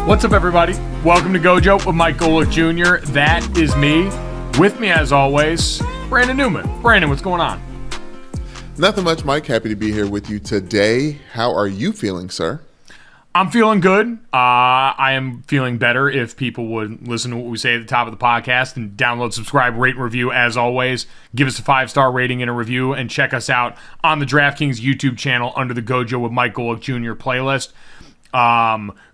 What's up, everybody? Welcome to GoJo with Mike Golick Jr. That is me. With me, as always, Brandon Newman. Brandon, what's going on? Nothing much, Mike. Happy to be here with you today. How are you feeling, sir? I'm feeling good. I am feeling better if people would listen to what we say at the top of the podcast and download, subscribe, rate, and review. As always, give us a 5-star rating and a review, and check us out on the DraftKings YouTube channel under the GoJo with Mike Golick Jr. playlist.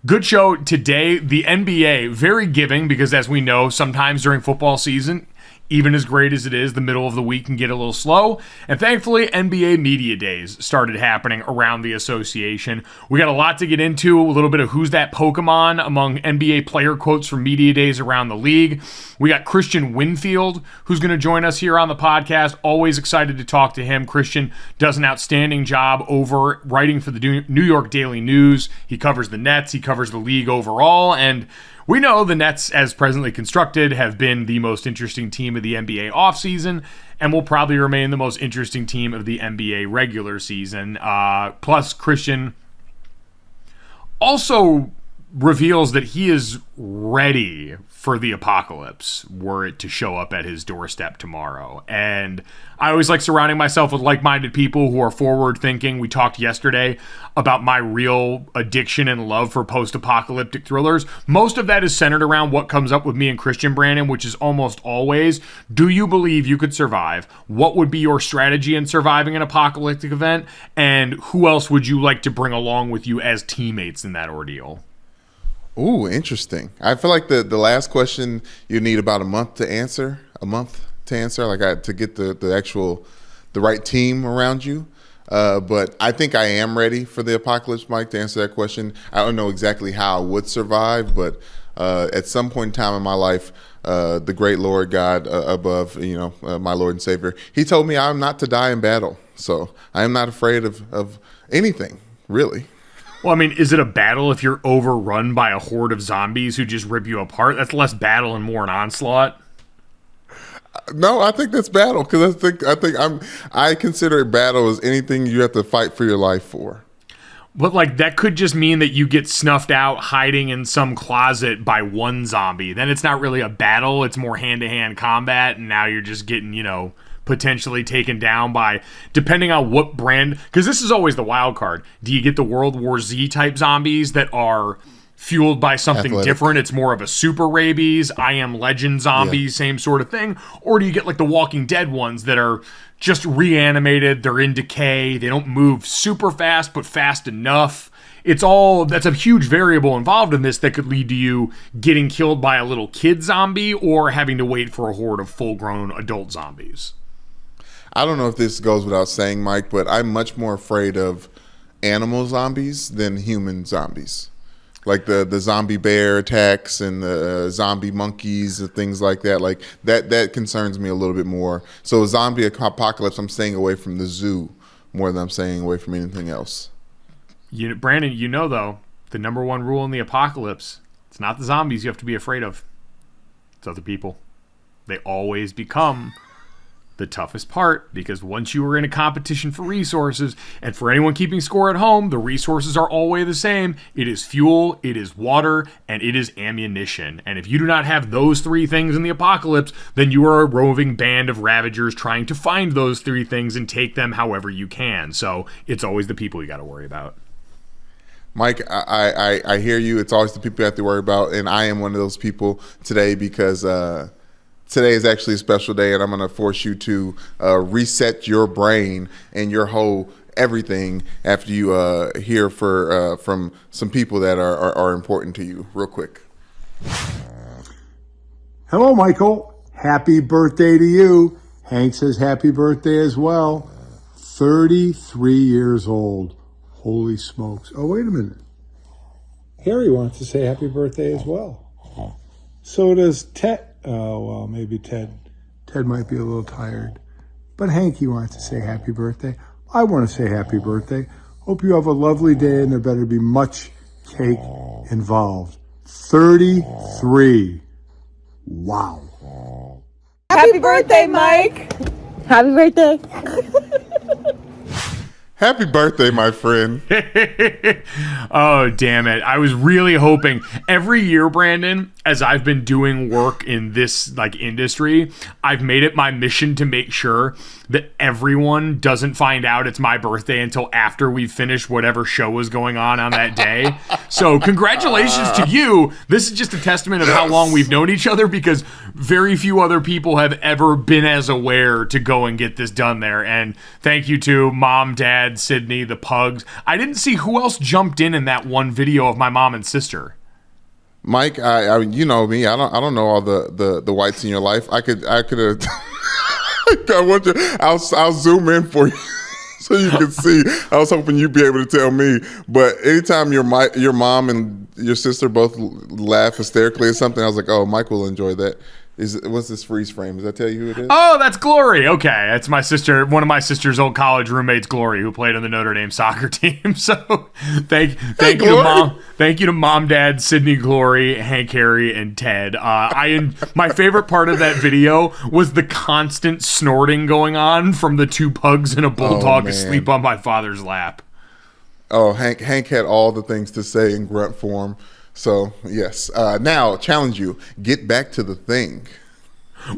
Good show today. The NBA, very giving, because as we know, sometimes during football season, even as great as it is, the middle of the week can get a little slow. And thankfully, NBA Media Days started happening around the association. We got a lot to get into, a little bit of who's that Pokemon among NBA player quotes from Media Days around the league. We got Kristian Winfield, who's going to join us here on the podcast. Always excited to talk to him. Kristian does an outstanding job over writing for the New York Daily News. He covers the Nets. He covers the league overall. And we know the Nets, as presently constructed, have been the most interesting team of the NBA offseason and will probably remain the most interesting team of the NBA regular season. Plus, Kristian also reveals that he is ready for the apocalypse were it to show up at his doorstep tomorrow. And I always like surrounding myself with like-minded people who are forward-thinking. We talked yesterday about my real addiction and love for post-apocalyptic thrillers. Most of that is centered around what comes up with me and Kristian, Brandon, which is almost always, do you believe you could survive? What would be your strategy in surviving an apocalyptic event? And who else would you like to bring along with you as teammates in that ordeal? Ooh, interesting. I feel like the last question you need about a month to answer, to get the right team around you. But I think I am ready for the apocalypse, Mike, to answer that question. I don't know exactly how I would survive, but at some point in time in my life, the great Lord God above, my Lord and Savior, he told me I'm not to die in battle. So I am not afraid of anything, really. Well, I mean, is it a battle if you're overrun by a horde of zombies who just rip you apart? That's less battle and more an onslaught. No, I think that's battle, because I consider it battle as anything you have to fight for your life for. But that could just mean that you get snuffed out hiding in some closet by one zombie. Then it's not really a battle; it's more hand-to-hand combat, and now you're just getting, potentially taken down by, depending on what brand, because this is always the wild card. Do you get the World War Z type zombies that are fueled by something different? It's more of a super rabies, I Am Legend zombies, same sort of thing. Or do you get the Walking Dead ones that are just reanimated, they're in decay, they don't move super fast, but fast enough? That's a huge variable involved in this that could lead to you getting killed by a little kid zombie or having to wait for a horde of full-grown adult zombies. I don't know if this goes without saying, Mike, but I'm much more afraid of animal zombies than human zombies. Like the zombie bear attacks and the zombie monkeys and things like that. That concerns me a little bit more. So a zombie apocalypse, I'm staying away from the zoo more than I'm staying away from anything else. Brandon, though, the number one rule in the apocalypse, it's not the zombies you have to be afraid of. It's other people. They always become the toughest part, because once you are in a competition for resources, and for anyone keeping score at home, the resources are always the same. It is fuel, it is water, and it is ammunition. And if you do not have those three things in the apocalypse, then you are a roving band of ravagers trying to find those three things and take them however you can. So it's always the people you got to worry about. Mike, I hear you. It's always the people you have to worry about, and I am one of those people today, because today is actually a special day, and I'm going to force you to reset your brain and your whole everything after you hear from some people that are important to you real quick. Hello, Michael. Happy birthday to you. Hank says happy birthday as well. 33 years old. Holy smokes. Oh, wait a minute. Harry wants to say happy birthday as well. So does Ted. Oh, well, maybe Ted. Ted might be a little tired. But Hanky wants to say happy birthday. I want to say happy birthday. Hope you have a lovely day, and there better be much cake involved. 33. Wow. Happy birthday, Mike. Happy birthday. Happy birthday, my friend. Oh, damn it. I was really hoping every year, Brandon, as I've been doing work in this industry, I've made it my mission to make sure that everyone doesn't find out it's my birthday until after we've finished whatever show is going on that day. So congratulations to you. This is just a testament of how long we've known each other, because very few other people have ever been as aware to go and get this done there. And thank you to Mom, Dad, Sydney, the pugs. I didn't see who else jumped in that one video of my mom and sister. Mike, I you know me. I don't know all the whites in your life. I could have. I'll zoom in for you so you can see. I was hoping you'd be able to tell me. But anytime your mom and your sister both laugh hysterically at something, I was like, oh, Mike will enjoy that. What's this freeze frame? Does that tell you who it is? Oh, that's Glory. Okay, that's my sister. One of my sister's old college roommates, Glory, who played on the Notre Dame soccer team. So thank you to Mom. Thank you to Mom, Dad, Sydney, Glory, Hank, Harry, and Ted. My favorite part of that video was the constant snorting going on from the two pugs and a bulldog asleep on my father's lap. Oh, Hank had all the things to say in grunt form. So, yes. Now, challenge you. Get back to the thing.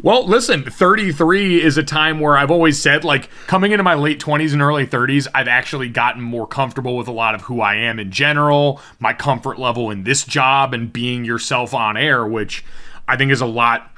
Well, listen, 33 is a time where I've always said, like, coming into my late 20s and early 30s, I've actually gotten more comfortable with a lot of who I am in general, my comfort level in this job, and being yourself on air, which I think is a lot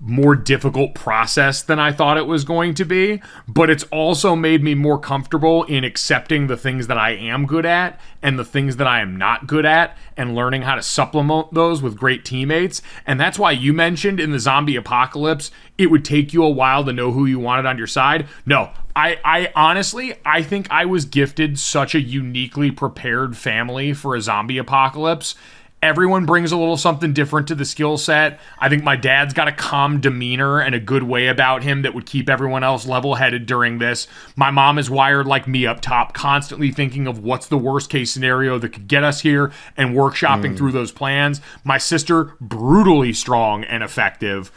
more difficult process than I thought it was going to be, but it's also made me more comfortable in accepting the things that I am good at and the things that I am not good at, and learning how to supplement those with great teammates. And that's why you mentioned in the zombie apocalypse, it would take you a while to know who you wanted on your side. No, I honestly, I think I was gifted such a uniquely prepared family for a zombie apocalypse. Everyone brings a little something different to the skill set. I think my dad's got a calm demeanor and a good way about him that would keep everyone else level-headed during this. My mom is wired like me up top, constantly thinking of what's the worst-case scenario that could get us here and workshopping through those plans. My sister, brutally strong and effective,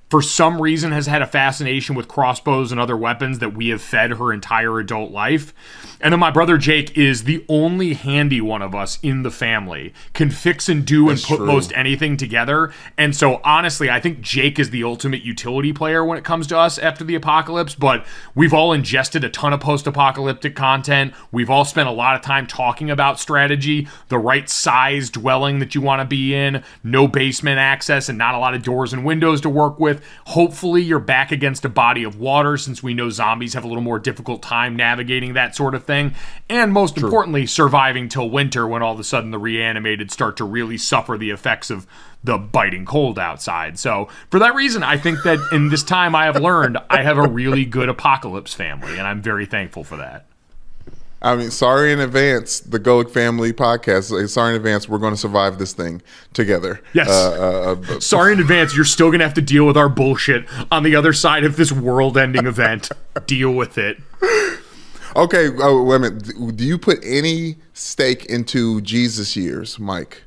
for some reason has had a fascination with crossbows and other weapons that we have fed her entire adult life. And then my brother Jake is the only handy one of us in the family, can fix and do and put most anything together. And so honestly, I think Jake is the ultimate utility player when it comes to us after the apocalypse, but we've all ingested a ton of post-apocalyptic content. We've all spent a lot of time talking about strategy, the right size dwelling that you want to be in, no basement access and not a lot of doors and windows to work with. Hopefully you're back against a body of water, since we know zombies have a little more difficult time navigating that sort of thing. And most importantly, surviving till winter, when all of a sudden the reanimated start to really suffer the effects of the biting cold outside. So for that reason, I think that in this time I have learned I have a really good apocalypse family, and I'm very thankful for that. I mean, sorry in advance, the Golic Family Podcast. Sorry in advance, we're going to survive this thing together. Yes. Sorry in advance, you're still going to have to deal with our bullshit on the other side of this world-ending event. Deal with it. Okay, wait a minute. Do you put any stake into Jesus years, Mike?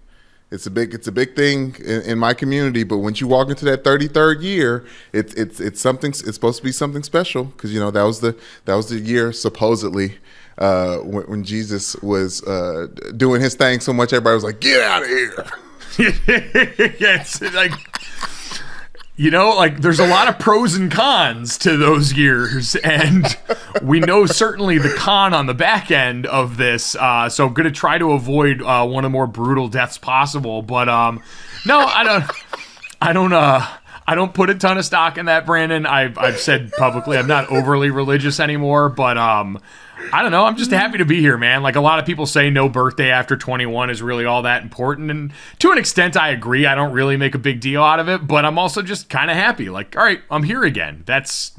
It's a big thing in my community. But once you walk into that 33rd year, it's something. It's supposed to be something special, because that was the year supposedly. When Jesus was doing his thing so much, everybody was like, "Get out of here!" Yeah, it's like, there's a lot of pros and cons to those years, and we know certainly the con on the back end of this. So I'm going to try to avoid one of the more brutal deaths possible. But no, I don't put a ton of stock in that, Brandon. I've said publicly I'm not overly religious anymore, but I don't know. I'm just happy to be here, man. Like, a lot of people say no birthday after 21 is really all that important. And to an extent, I agree. I don't really make a big deal out of it, but I'm also just kind of happy. Like, all right, I'm here again. That's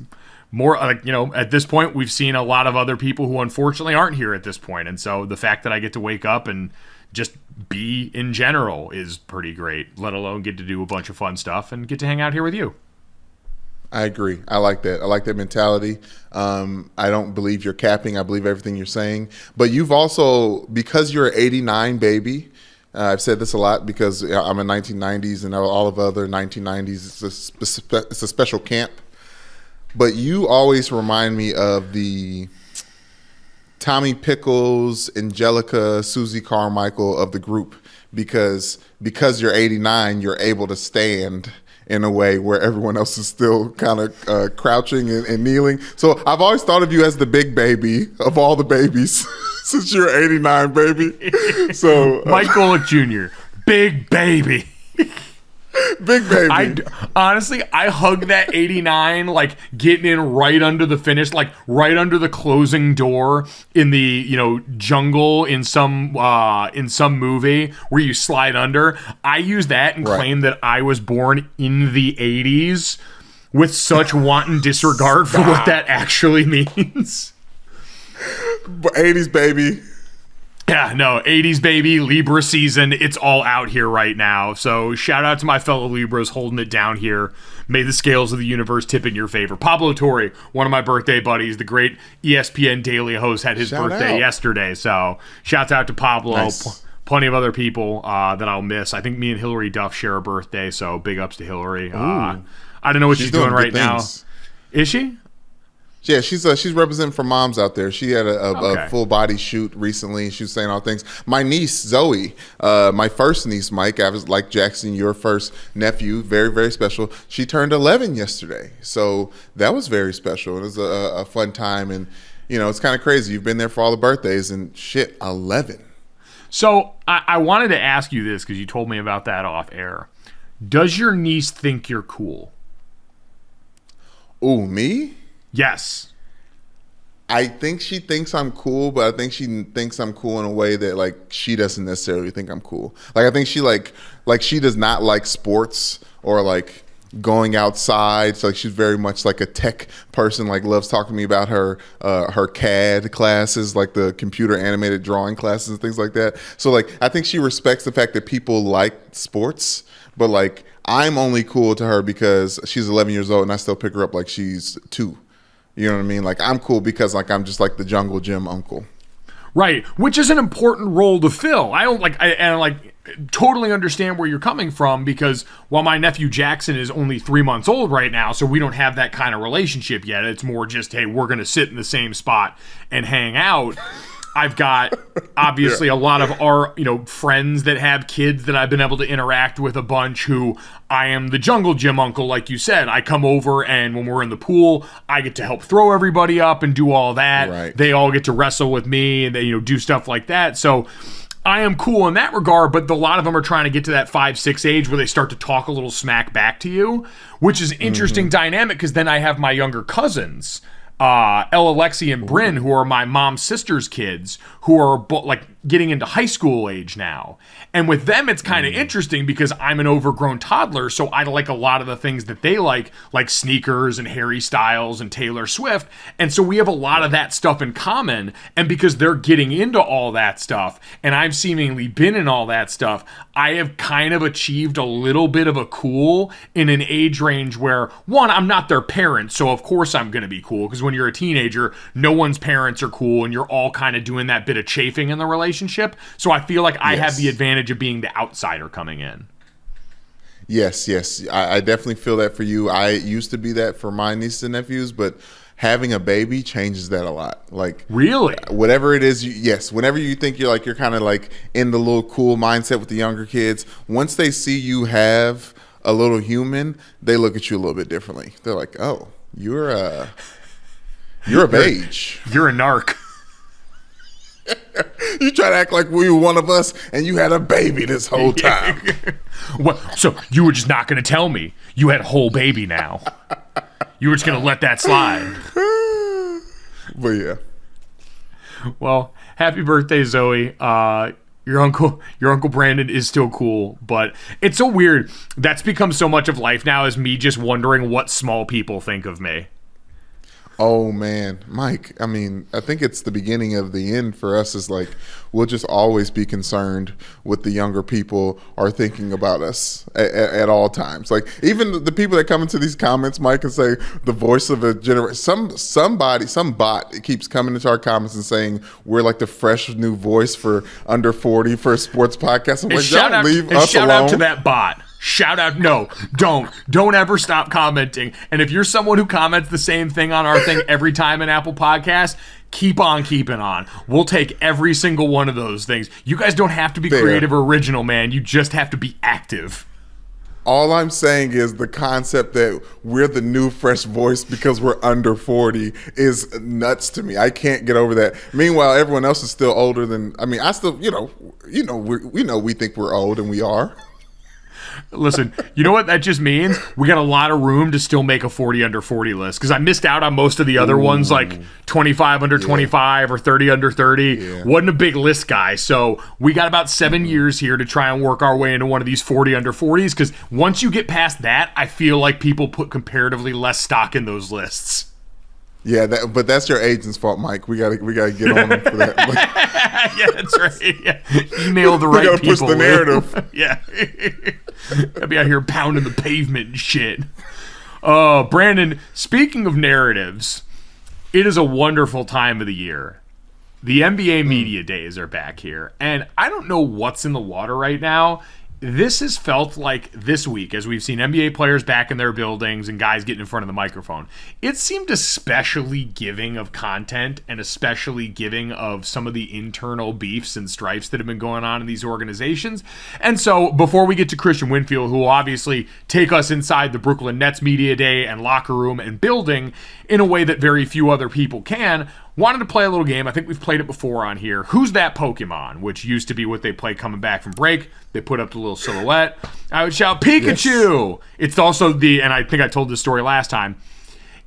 more like, at this point, we've seen a lot of other people who unfortunately aren't here at this point. And so the fact that I get to wake up and just be in general is pretty great, let alone get to do a bunch of fun stuff and get to hang out here with you. I agree. I like that. I like that mentality. I don't believe you're capping. I believe everything you're saying. But you've also, because you're an 89 baby, I've said this a lot because I'm a 1990s and all of other 1990s. It's a special camp. But you always remind me of the Tommy Pickles, Angelica, Susie Carmichael of the group, because you're 89, you're able to stand in a way where everyone else is still kind of crouching and kneeling. So I've always thought of you as the big baby of all the babies since you're 89, baby. So Mike Golick Jr., big baby. Big baby. Honestly, I hug that 89, like getting in right under the finish, like right under the closing door in the jungle in some movie where you slide under. I use that and claim that I was born in the 80s with such wanton disregard for what that actually means. 80s baby. Yeah, no, 80s baby, Libra season, it's all out here right now. So shout out to my fellow Libras holding it down here. May the scales of the universe tip in your favor. Pablo Torre, one of my birthday buddies, the great ESPN Daily host, had his birthday yesterday. So shouts out to Pablo. Nice. Plenty of other people that I'll miss. I think me and Hillary Duff share a birthday, so big ups to Hillary. I don't know what she's doing right now. Is she? Yeah, she's representing for moms out there. She had a full body shoot recently. She was saying all things. My niece Zoe, my first niece Mike, I was like Jackson, your first nephew, very very special. She turned 11 yesterday, so that was very special. It was a fun time, and it's kind of crazy. You've been there for all the birthdays, and 11. So I wanted to ask you this because you told me about that off air. Does your niece think you're cool? Ooh, me? Yes. I think she thinks I'm cool, but I think she thinks I'm cool in a way that like she doesn't necessarily think I'm cool. Like I think she like she does not like sports or like going outside. So like she's very much like a tech person, like loves talking to me about her CAD classes, like the computer animated drawing classes and things like that. So like I think she respects the fact that people like sports, but like I'm only cool to her because she's 11 years old and I still pick her up like she's 2. You know what I mean? Like I'm cool because like I'm just like the jungle gym uncle. Right, which is an important role to fill. I totally understand where you're coming from because while my nephew Jackson is only 3 months old right now, so we don't have that kind of relationship yet. It's more just, hey, we're going to sit in the same spot and hang out. I've got obviously a lot of our friends that have kids that I've been able to interact with a bunch who I am the jungle gym uncle, like you said. I come over and when we're in the pool, I get to help throw everybody up and do all that. Right. They all get to wrestle with me and they do stuff like that. So I am cool in that regard, but a lot of them are trying to get to that 5-6 age where they start to talk a little smack back to you, which is an interesting dynamic because then I have my younger cousins. Ella, Lexi, and Bryn, who are my mom's sister's kids, who are like getting into high school age now. And with them, it's kind of interesting because I'm an overgrown toddler, so I like a lot of the things that they like sneakers and Harry Styles and Taylor Swift. And so we have a lot of that stuff in common. And because they're getting into all that stuff, and I've seemingly been in all that stuff, I have kind of achieved a little bit of a cool in an age range where, one, I'm not their parent, so of course I'm going to be cool, because when you're a teenager, no one's parents are cool, and you're all kind of doing that bit of chafing in the relationship. So I feel like I have the advantage of being the outsider coming in. Yes. I definitely feel that for you. I used to be that for my nieces and nephews, but having a baby changes that a lot. Like really, whatever it is, whenever you think you're kind of like in the little cool mindset with the younger kids, once they see you have a little human, they look at you a little bit differently. They're like, oh, you're of age. You're a narc. You try to act like we were one of us and you had a baby this whole time. What? So you were just not going to tell me you had a whole baby now. You were just going to let that slide. But yeah. Well, happy birthday, Zoe. Your uncle Brandon is still cool, but it's so weird. That's become so much of life now, is me just wondering what small people think of me. Oh man, Mike, I mean, I think it's the beginning of the end for us. Is like we'll just always be concerned what the younger people are thinking about us at all times. Like even the people that come into these comments, Mike, and say the voice of a generation. Some bot keeps coming into our comments and saying we're like the fresh new voice for under 40 for a sports podcast. I'm like, don't leave us alone. Shout out to that bot. Shout out. No, don't ever stop commenting. And if you're someone who comments the same thing on our thing every time in Apple Podcasts, keep on keeping on. We'll take every single one of those things. You guys don't have to be creative or original, man. You just have to be active. All I'm saying is the concept that we're the new fresh voice because we're under 40 is nuts to me. I can't get over that. Meanwhile, everyone else is still older than. I mean, I still, we think we're old, and we are. Listen, you know what that just means? We got a lot of room to still make a 40 under 40 list, because I missed out on most of the other ones, like 25 under 25 or 30 under 30. Yeah. Wasn't a big list guy, so we got about 7 years here to try and work our way into one of these 40 under 40s, because once you get past that, I feel like people put comparatively less stock in those lists. Yeah, but that's your agent's fault, Mike. We gotta get on them for that. Yeah, that's right. Yeah. Email the right people. We gotta push the narrative. Yeah. I'd be out here pounding the pavement and shit. Brandon, speaking of narratives, it is a wonderful time of the year. The NBA Media Days are back here, and I don't know what's in the water right now. This has felt like this week, as we've seen NBA players back in their buildings and guys getting in front of the microphone. It seemed especially giving of content and especially giving of some of the internal beefs and strifes that have been going on in these organizations. And so before we get to Kristian Winfield, who will obviously take us inside the Brooklyn Nets Media Day and locker room and building in a way that very few other people can, wanted to play a little game. I think we've played it before on here. Who's That Pokemon? Which used to be what they play coming back from break. They put up the little silhouette. I would shout, Pikachu! Yes. It's also and I think I told this story last time,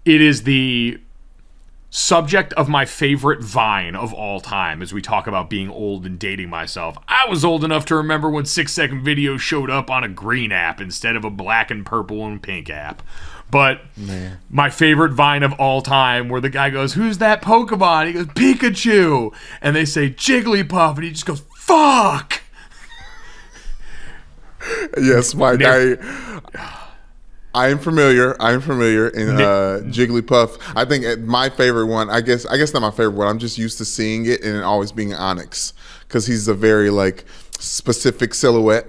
it is the subject of my favorite Vine of all time as we talk about being old and dating myself. I was old enough to remember when 6-second videos showed up on a green app instead of a black and purple and pink app. But my favorite Vine of all time, where the guy goes, "Who's that Pokemon?" He goes, "Pikachu." And they say, "Jigglypuff." And he just goes, "Fuck." Yes, Mike. I am familiar. In Jigglypuff. I think my favorite one, I guess not my favorite one. I'm just used to seeing it and it always being Onyx, because he's a very specific silhouette.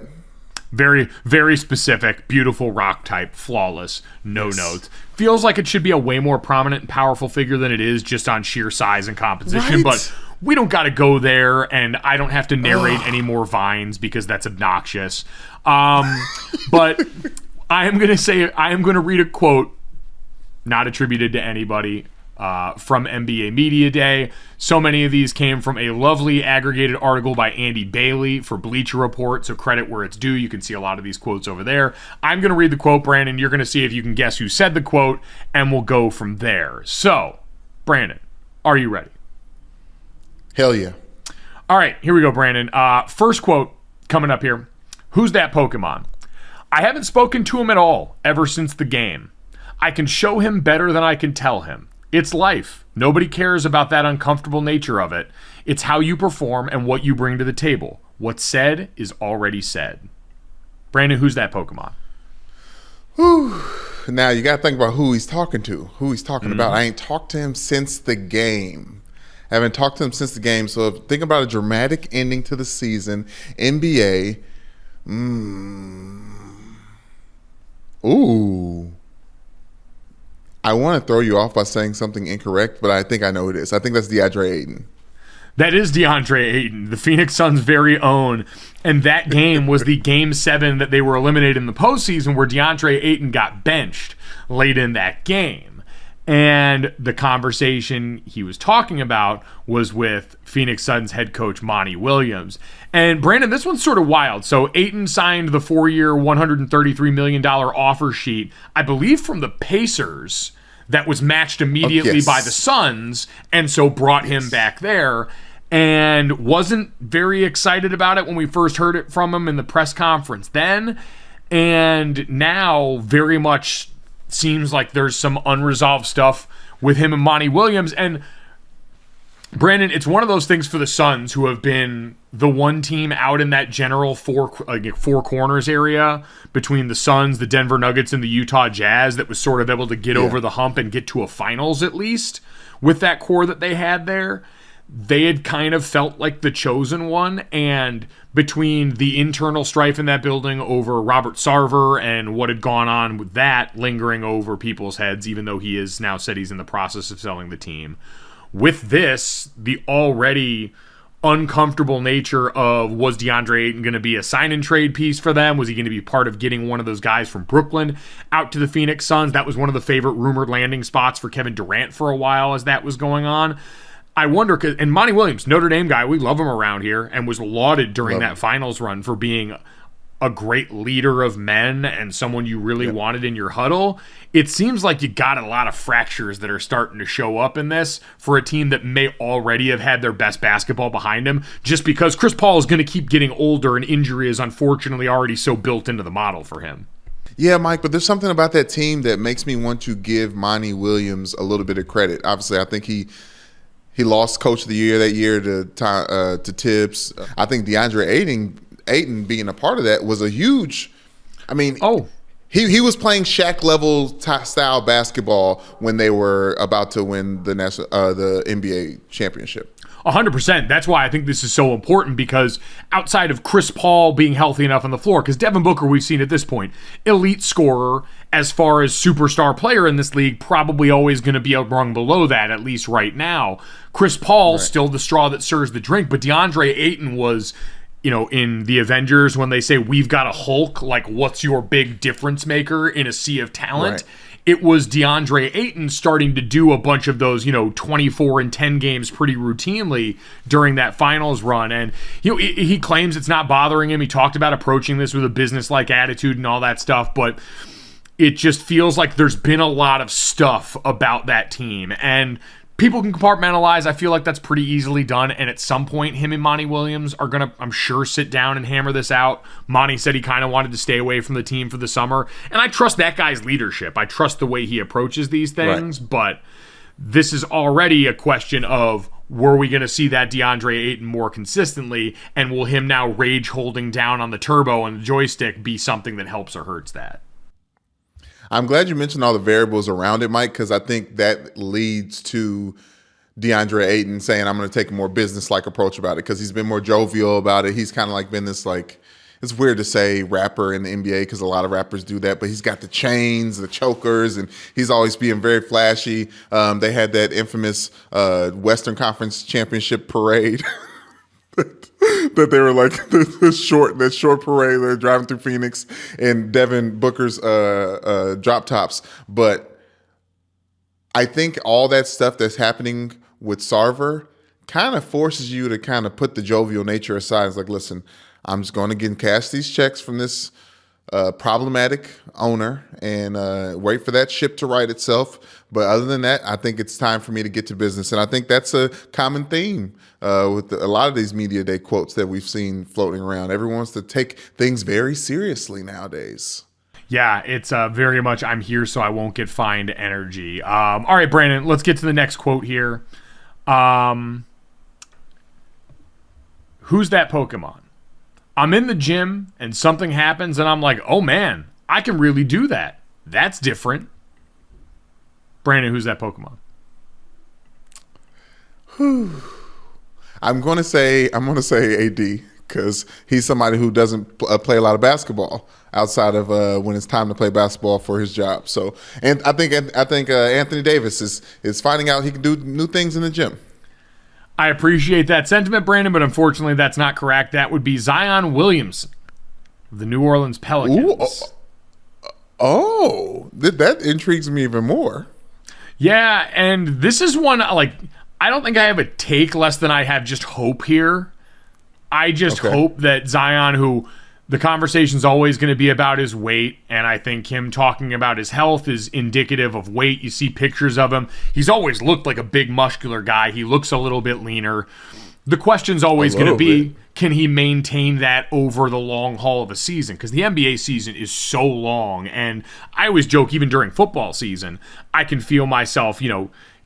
Very, very specific, beautiful rock type, flawless, no notes. Feels like it should be a way more prominent and powerful figure than it is, just on sheer size and composition. Right? But we don't got to go there, and I don't have to narrate any more Vines because that's obnoxious. But I am going to read a quote, not attributed to anybody, from NBA Media Day. So many of these came from a lovely aggregated article by Andy Bailey for Bleacher Report, so credit where it's due. You can see a lot of these quotes over there. I'm going to read the quote, Brandon. You're going to see if you can guess who said the quote, and we'll go from there. So, Brandon, are you ready? Hell yeah. All right, here we go, Brandon. First quote coming up here. Who's that Pokemon? I haven't spoken to him at all ever since the game. I can show him better than I can tell him. It's life. Nobody cares about that uncomfortable nature of it. It's how you perform and what you bring to the table. What's said is already said. Brandon, who's that Pokemon? Whew. Now, you got to think about who he's talking to, who he's talking about. I ain't talked to him since the game. I haven't talked to him since the game. So think about a dramatic ending to the season. NBA. Ooh. I want to throw you off by saying something incorrect, but I think I know who it is. I think that's Deandre Hayden. That is Deandre Hayden, the Phoenix Suns' very own. And that game was the Game 7 that they were eliminated in the postseason, where Deandre Ayton got benched late in that game. And the conversation he was talking about was with Phoenix Suns head coach Monty Williams. And Brandon, this one's sort of wild. So Ayton signed the 4-year, $133 million offer sheet, I believe from the Pacers, that was matched immediately by the Suns, and so brought him back there. And wasn't very excited about it when we first heard it from him in the press conference then. And now very much seems like there's some unresolved stuff with him and Monty Williams. And Brandon, it's one of those things for the Suns, who have been the one team out in that general four corners area between the Suns, the Denver Nuggets, and the Utah Jazz, that was sort of able to get over the hump and get to a finals at least with that core that they had there. They had kind of felt like the chosen one, and between the internal strife in that building over Robert Sarver and what had gone on with that lingering over people's heads, even though he is now said he's in the process of selling the team, with this, the already uncomfortable nature of, was DeAndre Ayton going to be a sign and trade piece for them? Was he going to be part of getting one of those guys from Brooklyn out to the Phoenix Suns? That was one of the favorite rumored landing spots for Kevin Durant for a while as that was going on. I wonder, and Monty Williams, Notre Dame guy, we love him around here, and was lauded during that finals run for being a great leader of men and someone you really wanted in your huddle. It seems like you got a lot of fractures that are starting to show up in this for a team that may already have had their best basketball behind him, just because Chris Paul is going to keep getting older and injury is unfortunately already so built into the model for him. Yeah, Mike, but there's something about that team that makes me want to give Monty Williams a little bit of credit. Obviously, I think he lost Coach of the Year that year to Tibbs. I think DeAndre Ayton being a part of that was a huge. I mean, he was playing Shaq level style basketball when they were about to win the NBA championship. 100%. That's why I think this is so important, because outside of Chris Paul being healthy enough on the floor, because Devin Booker, we've seen at this point, elite scorer as far as superstar player in this league, probably always going to be a rung below that, at least right now. Chris Paul, still the straw that stirs the drink, but DeAndre Ayton was, in the Avengers, when they say we've got a Hulk, like, what's your big difference maker in a sea of talent? Right. It was DeAndre Ayton starting to do a bunch of those, 24 and 10 games pretty routinely during that finals run. And he claims it's not bothering him. He talked about approaching this with a business-like attitude and all that stuff, but it just feels like there's been a lot of stuff about that team. And people can compartmentalize. I feel like that's pretty easily done. And at some point, him and Monty Williams are going to, I'm sure, sit down and hammer this out. Monty said he kind of wanted to stay away from the team for the summer. And I trust that guy's leadership. I trust the way he approaches these things. Right. But this is already a question of, were we going to see that DeAndre Ayton more consistently? And will him now rage holding down on the turbo and the joystick be something that helps or hurts that? I'm glad you mentioned all the variables around it, Mike, because I think that leads to DeAndre Ayton saying, I'm going to take a more business-like approach about it, because he's been more jovial about it. He's kind of like been this, like, it's weird to say rapper in the NBA because a lot of rappers do that, but he's got the chains, the chokers, and he's always being very flashy. They had that infamous Western Conference Championship parade. That they were like that short parade. They're driving through Phoenix in Devin Booker's drop tops. But I think all that stuff that's happening with Sarver kind of forces you to kind of put the jovial nature aside. It's like, listen, I'm just going to get cash these checks from this problematic owner and wait for that ship to right itself. But other than that, I think it's time for me to get to business. And I think that's a common theme with a lot of these media day quotes that we've seen floating around. Everyone wants to take things very seriously nowadays. Yeah, it's very much I'm here so I won't get fined energy. All right, Brandon, let's get to the next quote here. Who's that Pokemon? I'm in the gym and something happens and I'm like, oh man, I can really do that. That's different. Brandon, who's that Pokemon? I'm going to say AD, because he's somebody who doesn't play a lot of basketball outside of when it's time to play basketball for his job. So, and I think Anthony Davis is finding out he can do new things in the gym. I appreciate that sentiment, Brandon, but unfortunately that's not correct. That would be Zion Williamson of the New Orleans Pelicans. That intrigues me even more. Yeah, and this is one, like, I don't think I have a take less than I have just hope here. I just hope that Zion, who the conversation's always going to be about his weight, and I think him talking about his health is indicative of weight. You see pictures of him. He's always looked like a big muscular guy. He looks a little bit leaner. The question's always going to be, can he maintain that over the long haul of a season? Because the NBA season is so long, and I always joke, even during football season, I can feel myself,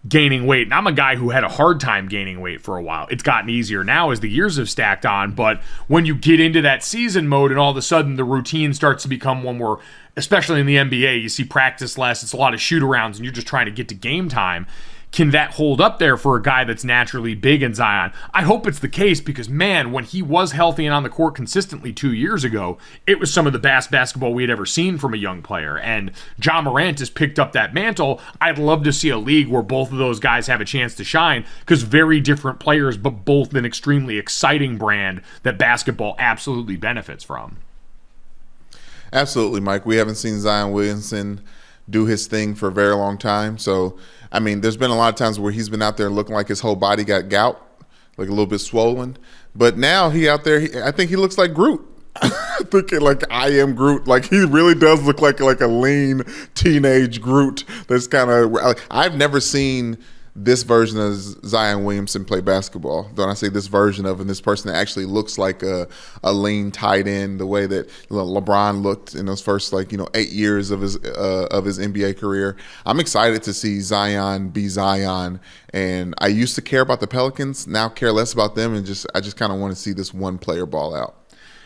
gaining weight. And I'm a guy who had a hard time gaining weight for a while. It's gotten easier now as the years have stacked on, but when you get into that season mode and all of a sudden the routine starts to become one where, especially in the NBA, you see practice less, it's a lot of shoot-arounds, and you're just trying to get to game time. can that hold up there for a guy that's naturally big in Zion? I hope it's the case because, man, when he was healthy and on the court consistently 2 years ago, it was some of the best basketball we had ever seen from a young player. And Ja Morant has picked up that mantle. I'd love to see a league where both of those guys have a chance to shine because very different players, but both an extremely exciting brand that basketball absolutely benefits from. Absolutely, Mike. We haven't seen Zion Williamson do his thing for a very long time. So, I mean, there's been a lot of times where he's been out there looking like his whole body got gout, like a little bit swollen. But now he out there, I think he looks like Groot. Thinking like I am Groot. Like he really does look like a lean teenage Groot. That's kind of, I've never seen this version of Zion Williamson play basketball. Don't I say this version of, and this person that actually looks like a lean tight end, the way that LeBron looked in those first 8 years of his NBA career. I'm excited to see Zion be Zion, and I used to care about the Pelicans, now care less about them, and I just kind of want to see this one player ball out.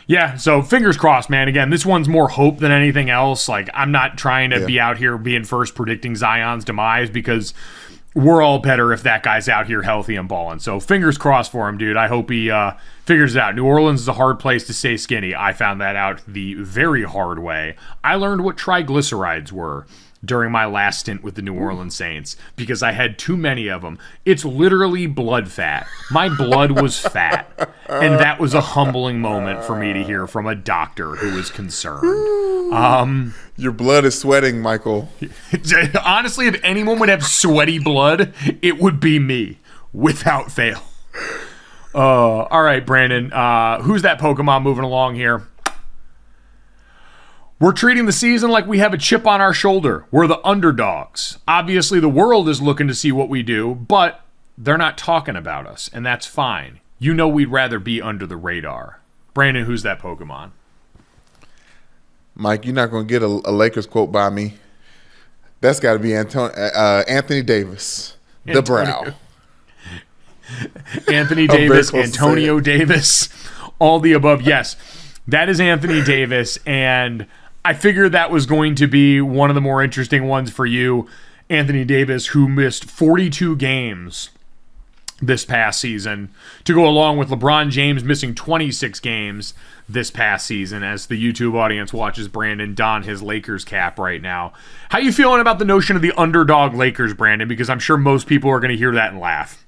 Yeah, so fingers crossed, man. Again, this one's more hope than anything else. Like, I'm not trying to be out here being first predicting Zion's demise because we're all better if that guy's out here healthy and balling. So fingers crossed for him, dude. I hope he figures it out. New Orleans is a hard place to stay skinny. I found that out the very hard way. I learned what triglycerides were during my last stint with the New Orleans Saints because I had too many of them. It's literally blood fat. My blood was fat. And that was a humbling moment for me to hear from a doctor who was concerned. Your blood is sweating, Michael. Honestly, if anyone would have sweaty blood, it would be me, without fail. All right, Brandon. Who's that Pokemon moving along here? We're treating the season like we have a chip on our shoulder. We're the underdogs. Obviously, the world is looking to see what we do, but they're not talking about us, and that's fine. You know we'd rather be under the radar. Brandon, who's that Pokemon? Mike, you're not going to get a Lakers quote by me. That's got to be Anthony Davis, the brow. Anthony Davis, Antonio Davis, all the above. Yes, that is Anthony Davis, and I figured that was going to be one of the more interesting ones for you. Anthony Davis, who missed 42 games this past season, to go along with LeBron James missing 26 games this past season, as the YouTube audience watches Brandon don his Lakers cap right now. How you feeling about the notion of the underdog Lakers, Brandon? Because I'm sure most people are going to hear that and laugh.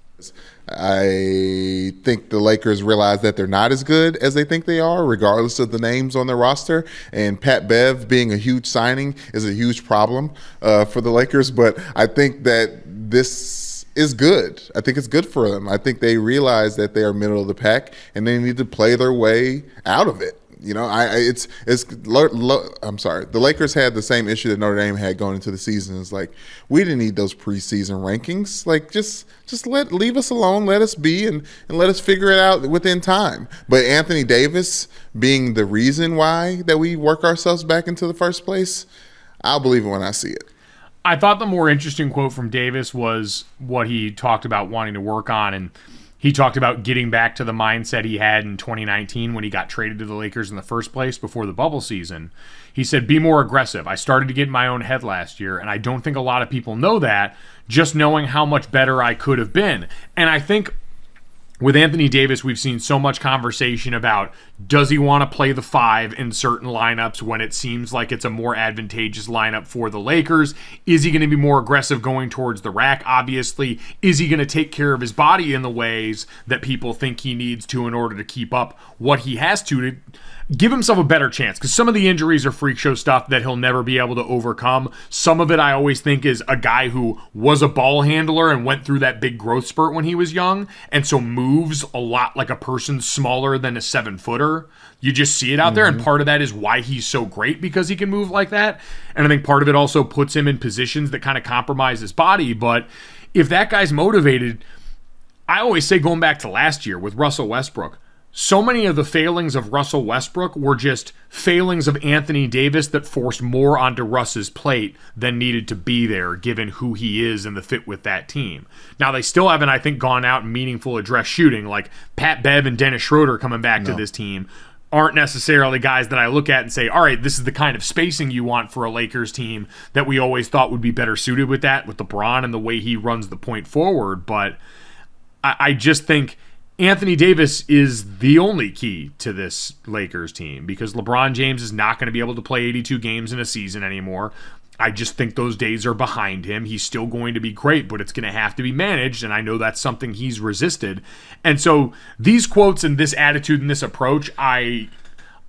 I think the Lakers realize that they're not as good as they think they are, regardless of the names on their roster. And Pat Bev being a huge signing is a huge problem for the Lakers. But I think that this is good. I think it's good for them. I think they realize that they are middle of the pack and they need to play their way out of it. You know, I'm sorry. The Lakers had the same issue that Notre Dame had going into the season. It's like, we didn't need those preseason rankings. Like, just leave us alone, let us be, and let us figure it out within time. But Anthony Davis being the reason why that we work ourselves back into the first place, I'll believe it when I see it. I thought the more interesting quote from Davis was what he talked about wanting to work on, and he talked about getting back to the mindset he had in 2019 when he got traded to the Lakers in the first place before the bubble season. He said, be more aggressive. I started to get in my own head last year, and I don't think a lot of people know that, just knowing how much better I could have been. And I think with Anthony Davis, we've seen so much conversation about, does he want to play the 5 in certain lineups when it seems like it's a more advantageous lineup for the Lakers? Is he going to be more aggressive going towards the rack? Obviously, is he going to take care of his body in the ways that people think he needs to in order to keep up what he has to give himself a better chance? Because some of the injuries are freak show stuff that he'll never be able to overcome. Some of it I always think is a guy who was a ball handler and went through that big growth spurt when he was young, and so moves a lot like a person smaller than a 7-footer. You just see it out there, and part of that is why he's so great, because he can move like that. And I think part of it also puts him in positions that kind of compromise his body. But if that guy's motivated, I always say, going back to last year with Russell Westbrook, so many of the failings of Russell Westbrook were just failings of Anthony Davis that forced more onto Russ's plate than needed to be there, given who he is and the fit with that team. Now, they still haven't, I think, gone out and meaningful address shooting, like Pat Bev and Dennis Schroeder coming back to this team. aren't necessarily guys that I look at and say, all right, this is the kind of spacing you want for a Lakers team that we always thought would be better suited with that, with LeBron and the way he runs the point forward. But I just think Anthony Davis is the only key to this Lakers team, because LeBron James is not going to be able to play 82 games in a season anymore. I just think those days are behind him. He's still going to be great, but it's going to have to be managed, and I know that's something he's resisted. And so these quotes and this attitude and this approach, I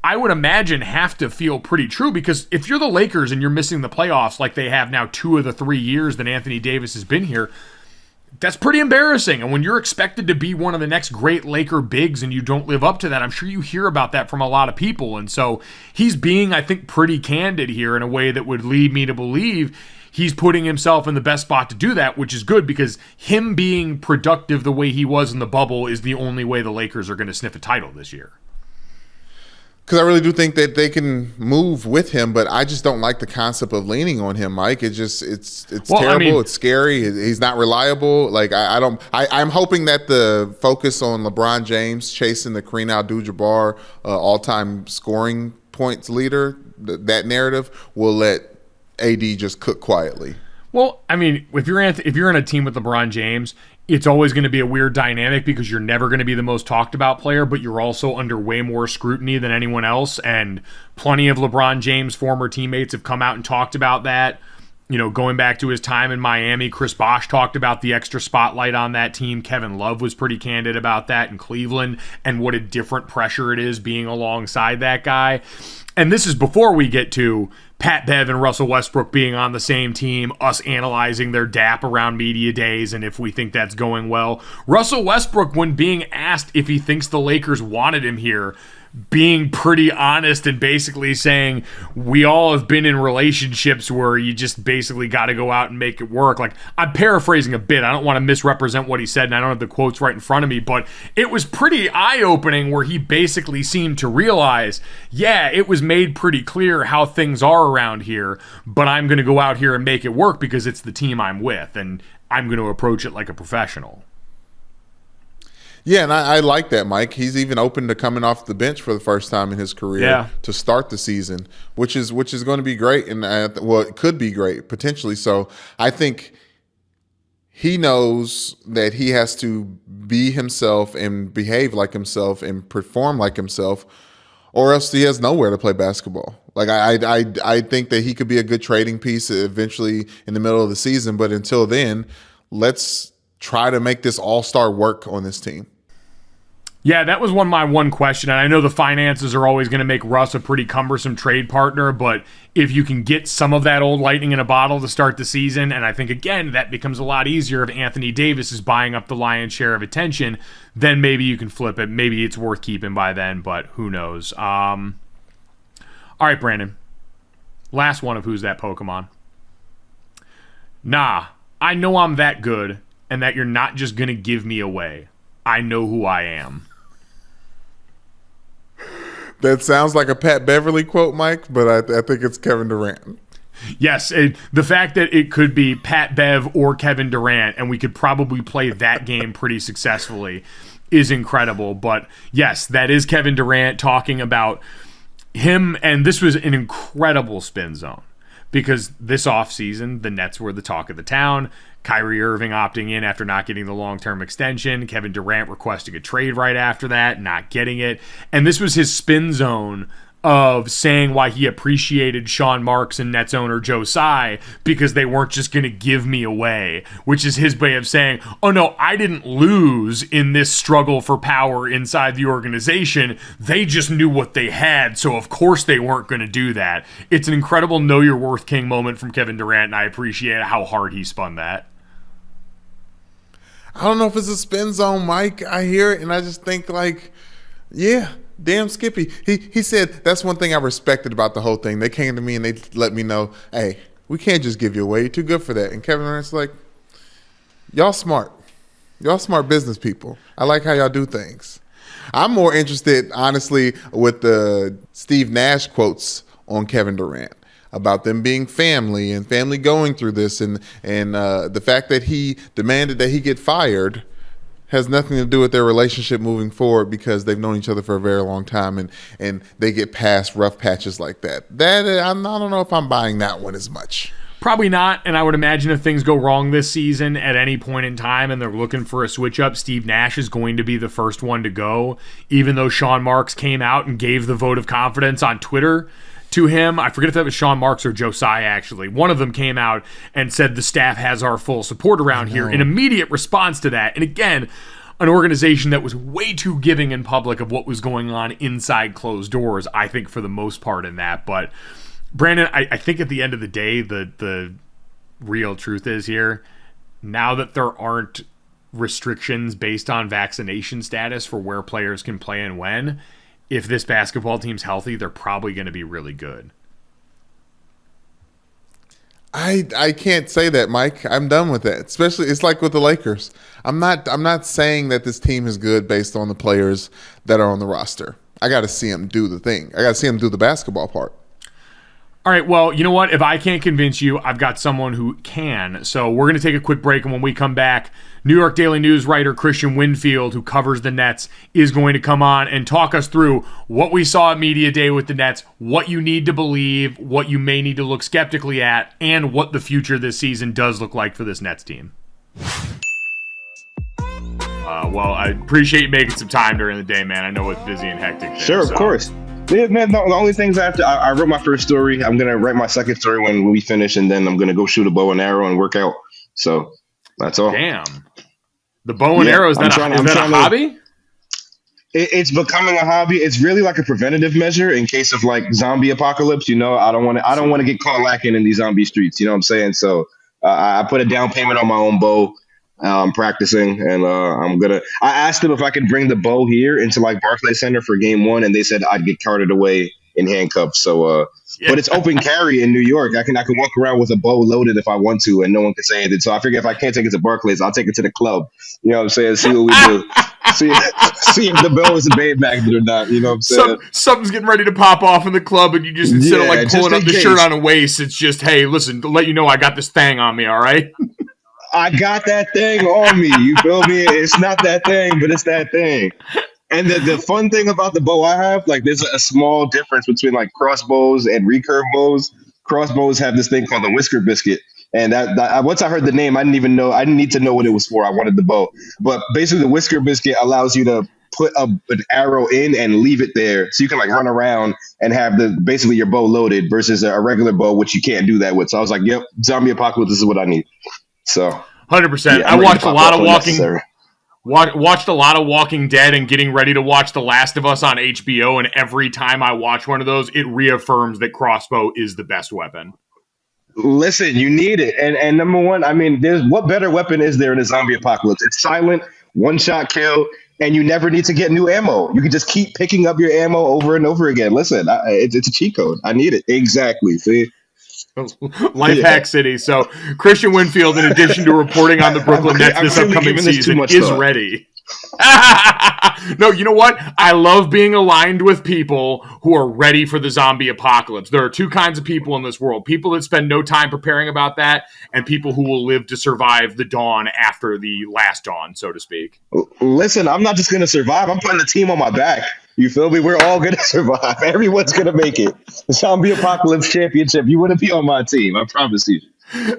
would imagine have to feel pretty true, because if you're the Lakers and you're missing the playoffs like they have now 2 of the 3 years that Anthony Davis has been here, that's pretty embarrassing. And when you're expected to be one of the next great Laker bigs and you don't live up to that, I'm sure you hear about that from a lot of people. And so he's being, I think, pretty candid here in a way that would lead me to believe he's putting himself in the best spot to do that, which is good, because him being productive the way he was in the bubble is the only way the Lakers are going to sniff a title this year. Because I really do think that they can move with him, but I just don't like the concept of leaning on him, Mike. It's terrible. I mean, it's scary. He's not reliable. Like I'm hoping that the focus on LeBron James chasing the Kareem Abdul-Jabbar all-time scoring points leader, that narrative will let AD just cook quietly. Well, I mean, if you're in a team with LeBron James, it's always going to be a weird dynamic, because you're never going to be the most talked about player, but you're also under way more scrutiny than anyone else. And plenty of LeBron James' former teammates have come out and talked about that. You know, going back to his time in Miami, Chris Bosh talked about the extra spotlight on that team. Kevin Love was pretty candid about that in Cleveland, and what a different pressure it is being alongside that guy. And this is before we get to Pat Bev and Russell Westbrook being on the same team, us analyzing their DAP around media days and if we think that's going well. Russell Westbrook, when being asked if he thinks the Lakers wanted him here, being pretty honest and basically saying, we all have been in relationships where you just basically got to go out and make it work. Like, I'm paraphrasing a bit. I don't want to misrepresent what he said, and I don't have the quotes right in front of me, but it was pretty eye-opening, where he basically seemed to realize, yeah, it was made pretty clear how things are around here, but I'm going to go out here and make it work because it's the team I'm with, and I'm going to approach it like a professional. Yeah, and I like that, Mike. He's even open to coming off the bench for the first time in his career to start the season, which is going to be great, and it could be great potentially. So I think he knows that he has to be himself and behave like himself and perform like himself, or else he has nowhere to play basketball. Like I think that he could be a good trading piece eventually in the middle of the season, but until then, let's try to make this all-star work on this team. Yeah, that was my one question, and I know the finances are always going to make Russ a pretty cumbersome trade partner, but if you can get some of that old lightning in a bottle to start the season, and I think, again, that becomes a lot easier if Anthony Davis is buying up the lion's share of attention, then maybe you can flip it. Maybe it's worth keeping by then, but who knows. All right, Brandon. Last one of Who's That Pokemon? Nah, I know I'm that good, and that you're not just going to give me away. I know who I am. That sounds like a Pat Beverly quote, Mike, but I think it's Kevin Durant. Yes, the fact that it could be Pat Bev or Kevin Durant, and we could probably play that game pretty successfully, is incredible. But yes, that is Kevin Durant talking about him, and this was an incredible spin zone, because this offseason, the Nets were the talk of the town. Kyrie Irving opting in after not getting the long-term extension. Kevin Durant requesting a trade right after that, not getting it. And this was his spin zone of saying why he appreciated Sean Marks and Nets owner Joe Tsai, because they weren't just going to give me away, which is his way of saying, oh no, I didn't lose in this struggle for power inside the organization. They just knew what they had, so of course they weren't going to do that. It's an incredible know your worth king moment from Kevin Durant, and I appreciate how hard he spun that. I don't know if it's a spin zone, Mike. I hear it, and I just think, like, yeah, damn Skippy. He said that's one thing I respected about the whole thing. They came to me and they let me know, hey, we can't just give you away. You're too good for that. And Kevin Durant's like, y'all smart. Y'all smart business people. I like how y'all do things. I'm more interested, honestly, with the Steve Nash quotes on Kevin Durant about them being family and family going through this, and the fact that he demanded that he get fired has nothing to do with their relationship moving forward because they've known each other for a very long time and they get past rough patches like that. I don't know if I'm buying that one as much. Probably not, and I would imagine if things go wrong this season at any point in time and they're looking for a switch-up, Steve Nash is going to be the first one to go, even though Sean Marks came out and gave the vote of confidence on Twitter to him. I forget if that was Sean Marks or Josiah, actually. One of them came out and said the staff has our full support around here in immediate response to that. And again, an organization that was way too giving in public of what was going on inside closed doors, I think, for the most part in that. But Brandon, I think at the end of the day, the real truth is here, now that there aren't restrictions based on vaccination status for where players can play and when, if this basketball team's healthy, they're probably going to be really good. I can't say that, Mike. I'm done with that. Especially, it's like with the Lakers. I'm not saying that this team is good based on the players that are on the roster. I got to see them do the thing. I got to see them do the basketball part. All right, well, you know what? If I can't convince you, I've got someone who can. So we're going to take a quick break, and when we come back, New York Daily News writer Kristian Winfield, who covers the Nets, is going to come on and talk us through what we saw at Media Day with the Nets, what you need to believe, what you may need to look skeptically at, and what the future this season does look like for this Nets team. Well, I appreciate you making some time during the day, man. I know it's busy and hectic there, Sure, of course. Yeah, man, the only things I wrote my first story. I'm going to write my second story when we finish, and then I'm going to go shoot a bow and arrow and work out. So that's all. Damn. The bow and arrow, is that a hobby? It's becoming a hobby. It's really like a preventative measure in case of like zombie apocalypse. You know, I don't want to get caught lacking in these zombie streets. You know what I'm saying? So I put a down payment on my own bow. I'm practicing, and I asked them if I could bring the bow here into like Barclays Center for game one, and they said I'd get carted away in handcuffs. So, but it's open carry in New York. I can walk around with a bow loaded if I want to, and no one can say anything. So I figure if I can't take it to Barclays, I'll take it to the club. You know what I'm saying? See what we do. See if the bow is a Babe magnet or not. You know what I'm saying? Something's getting ready to pop off in the club, and you just, instead of like pulling up the shirt on a waist, it's just, hey, listen, to let you know I got this thing on me, all right? I got that thing on me. You feel me? It's not that thing, but it's that thing. And the fun thing about the bow I have, like there's a small difference between like crossbows and recurve bows. Crossbows have this thing called the whisker biscuit. And that once I heard the name, I didn't need to know what it was for. I wanted the bow. But basically the whisker biscuit allows you to put an arrow in and leave it there. So you can like run around and have basically your bow loaded versus a regular bow, which you can't do that with. So I was like, yep, zombie apocalypse, this is what I need. So 100%. Yeah, I watched a lot of Walking Dead and getting ready to watch The Last of Us on HBO, and every time I watch one of those, it reaffirms that crossbow is the best weapon. Listen, you need it. And number one, I mean, what better weapon is there in a zombie apocalypse? It's silent, one-shot kill, and you never need to get new ammo. You can just keep picking up your ammo over and over again. Listen, it's a cheat code. I need it. Exactly. See? Life hack city. So Kristian Winfield, in addition to reporting on the Brooklyn Nets this upcoming season, is ready. No, you know what? I love being aligned with people who are ready for the zombie apocalypse. There are two kinds of people in this world: people that spend no time preparing about that, and people who will live to survive the dawn after the last dawn, so to speak. Listen, I'm not just going to survive. I'm putting the team on my back. You feel me? We're all going to survive. Everyone's going to make it. The Zombie Apocalypse Championship. You want to be on my team. I promise you.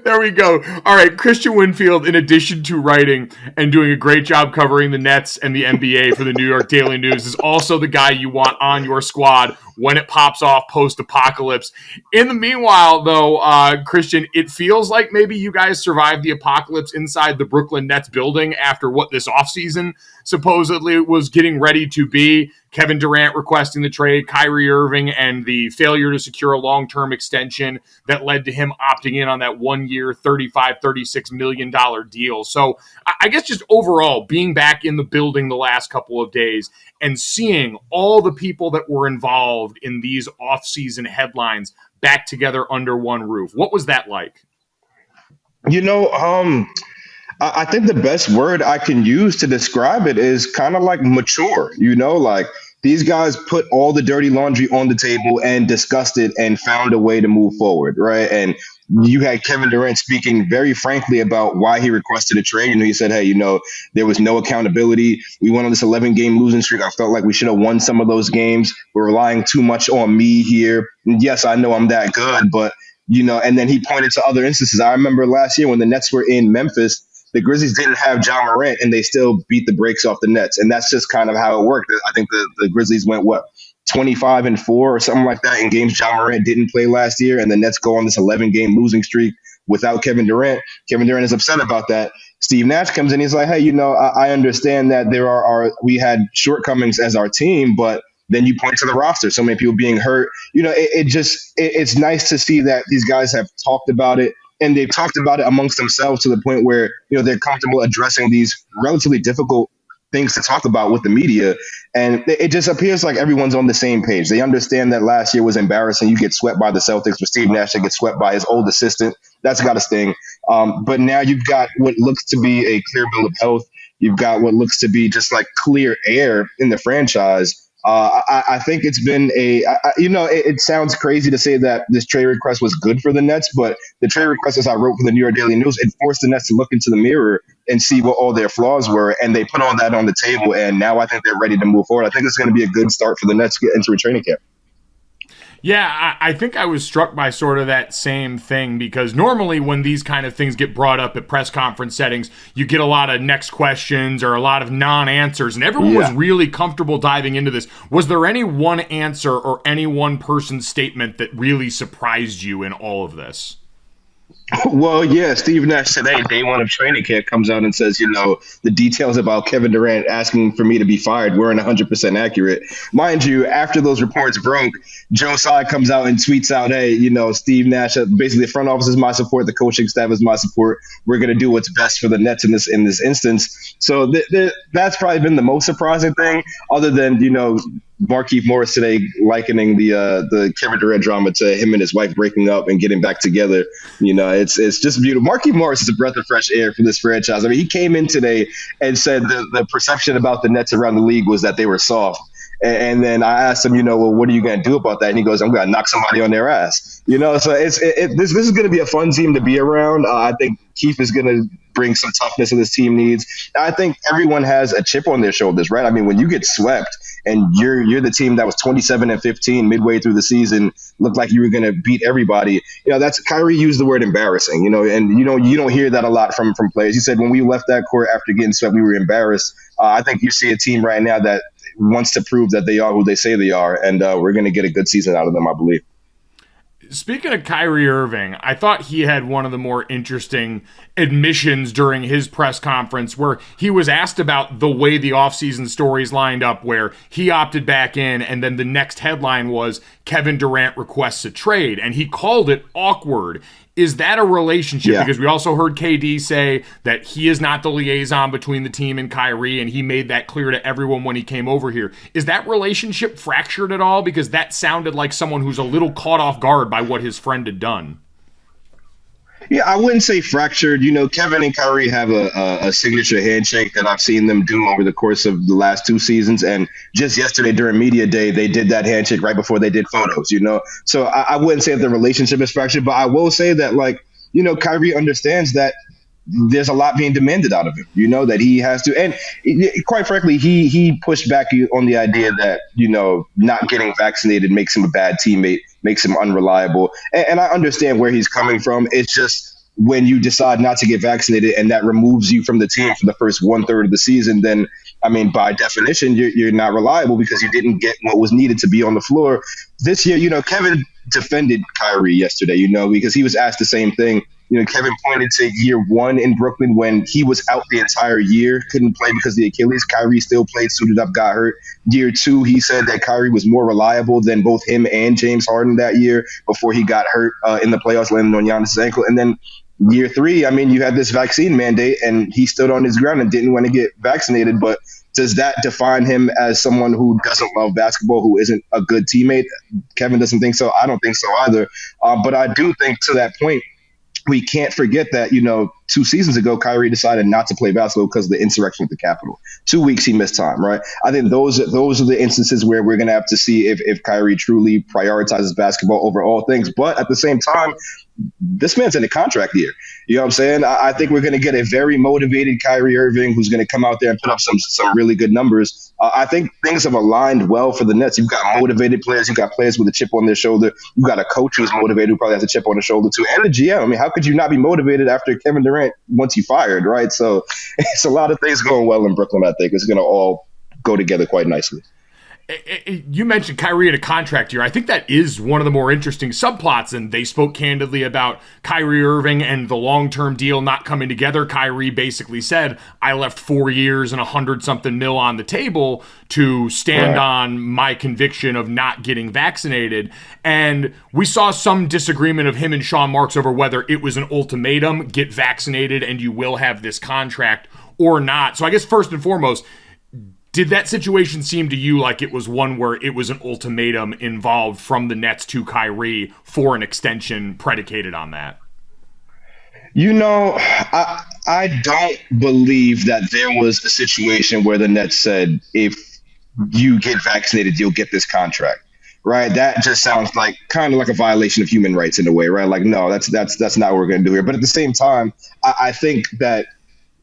There we go. All right, Kristian Winfield, in addition to writing and doing a great job covering the Nets and the NBA for the New York Daily News, is also the guy you want on your squad when it pops off post-apocalypse. In the meanwhile, though, Kristian, it feels like maybe you guys survived the apocalypse inside the Brooklyn Nets building after what this offseason supposedly was getting ready to be. Kevin Durant requesting the trade, Kyrie Irving, and the failure to secure a long-term extension that led to him opting in on that one-year $36 million deal. So I guess just overall, being back in the building the last couple of days and seeing all the people that were involved in these off-season headlines back together under one roof. What was that like? You know, I think the best word I can use to describe it is kind of like mature, you know, like These guys put all the dirty laundry on the table and discussed it and found a way to move forward, right? And you had Kevin Durant speaking very frankly about why he requested a trade. He said, hey, there was no accountability. We went on this 11-game losing streak. I felt like we should have won some of those games. We're relying too much on me here. And yes, I know I'm that good, but, and then he pointed to other instances. I remember last year when the Nets were in Memphis, the Grizzlies didn't have Ja Morant, and they still beat the brakes off the Nets. And that's just kind of how it worked. I think the Grizzlies went, 25-4 or something like that in games Ja Morant didn't play last year, and the Nets go on this 11-game losing streak without Kevin Durant. Kevin Durant is upset about that. Steve Nash comes in. He's like, hey, I understand that we had shortcomings as our team, but then you point to the roster, so many people being hurt. It's nice to see that these guys have talked about it. And they've talked about it amongst themselves to the point where, they're comfortable addressing these relatively difficult things to talk about with the media. And it just appears like everyone's on the same page. They understand that last year was embarrassing. You get swept by the Celtics, for Steve Nash to get swept by his old assistant. That's got to sting. But now you've got what looks to be a clear bill of health. You've got what looks to be just like clear air in the franchise. I think it's been it sounds crazy to say that this trade request was good for the Nets, but the trade request, as I wrote for the New York Daily News, it forced the Nets to look into the mirror and see what all their flaws were. And they put all that on the table. And now I think they're ready to move forward. I think it's going to be a good start for the Nets to get into a training camp. Yeah, I think I was struck by sort of that same thing, because normally when these kind of things get brought up at press conference settings, you get a lot of next questions or a lot of non-answers, and everyone was really comfortable diving into this. Was there any one answer or any one person's statement that really surprised you in all of this? Well, yeah, Steve Nash today, day one of training camp, comes out and says, the details about Kevin Durant asking for me to be fired weren't 100% accurate. Mind you, after those reports broke, Joe Tsai comes out and tweets out, hey, Steve Nash, basically the front office is my support, the coaching staff is my support. We're going to do what's best for the Nets in this instance. So that's probably been the most surprising thing, other than, Markieff Morris today likening the Kevin Durant drama to him and his wife breaking up and getting back together. It's just beautiful. Markieff Morris is a breath of fresh air for this franchise. I mean, he came in today and said the perception about the Nets around the league was that they were soft. And then I asked him, well, what are you going to do about that? And he goes, I'm going to knock somebody on their ass. So this is going to be a fun team to be around. I think Keith is going to bring some toughness that this team needs. I think everyone has a chip on their shoulders, right? I mean, when you get swept and you're the team that was 27-15 midway through the season, looked like you were going to beat everybody. That's Kyrie used the word embarrassing, and you don't hear that a lot from players. He said when we left that court after getting swept, we were embarrassed. I think you see a team right now that wants to prove that they are who they say they are, and we're going to get a good season out of them, I believe. Speaking of Kyrie Irving, I thought he had one of the more interesting admissions during his press conference where he was asked about the way the offseason stories lined up, where he opted back in, and then the next headline was Kevin Durant requests a trade, and he called it awkward. Is that a relationship? Yeah. Because we also heard KD say that he is not the liaison between the team and Kyrie, and he made that clear to everyone when he came over here. Is that relationship fractured at all? Because that sounded like someone who's a little caught off guard by what his friend had done. Yeah, I wouldn't say fractured. Kevin and Kyrie have a signature handshake that I've seen them do over the course of the last two seasons. And just yesterday during media day, they did that handshake right before they did photos, So I wouldn't say that the relationship is fractured, but I will say that, Kyrie understands that there's a lot being demanded out of him, that he has to. And quite frankly, he pushed back on the idea that, not getting vaccinated makes him a bad teammate, makes him unreliable. And I understand where he's coming from. It's just when you decide not to get vaccinated and that removes you from the team for the first 1/3 of the season, then, I mean, by definition, you're not reliable because you didn't get what was needed to be on the floor. This year, Kevin defended Kyrie yesterday, because he was asked the same thing. Kevin pointed to year one in Brooklyn when he was out the entire year, couldn't play because of the Achilles. Kyrie still played, suited up, got hurt. Year two, he said that Kyrie was more reliable than both him and James Harden that year before he got hurt in the playoffs, landing on Giannis' ankle. And then year three, I mean, you had this vaccine mandate, and he stood on his ground and didn't want to get vaccinated. But does that define him as someone who doesn't love basketball, who isn't a good teammate? Kevin doesn't think so. I don't think so either. But I do think, to that point, we can't forget that, 2 seasons ago, Kyrie decided not to play basketball because of the insurrection at the Capitol. 2 weeks he missed time, right? I think those are the instances where we're going to have to see if Kyrie truly prioritizes basketball over all things. But at the same time, this man's in a contract year. You know what I'm saying? I think we're going to get a very motivated Kyrie Irving who's going to come out there and put up some really good numbers. I think things have aligned well for the Nets. You've got motivated players. You've got players with a chip on their shoulder. You've got a coach who's motivated who probably has a chip on his shoulder too. And a GM. I mean, how could you not be motivated after Kevin Durant once he fired, right? So it's a lot of things going well in Brooklyn, I think. It's going to all go together quite nicely. You mentioned Kyrie in a contract year. I think that is one of the more interesting subplots, and they spoke candidly about Kyrie Irving and the long-term deal not coming together. Kyrie basically said, I left 4 years and 100-something mil on the table to stand on my conviction of not getting vaccinated. And we saw some disagreement of him and Sean Marks over whether it was an ultimatum, get vaccinated and you will have this contract, or not. So I guess first and foremost, did that situation seem to you like it was one where it was an ultimatum involved from the Nets to Kyrie for an extension predicated on that? You know, I don't believe that there was a situation where the Nets said, if you get vaccinated, you'll get this contract, right? That just sounds like kind of like a violation of human rights in a way, right? Like, no, that's not what we're going to do here. But at the same time, I think that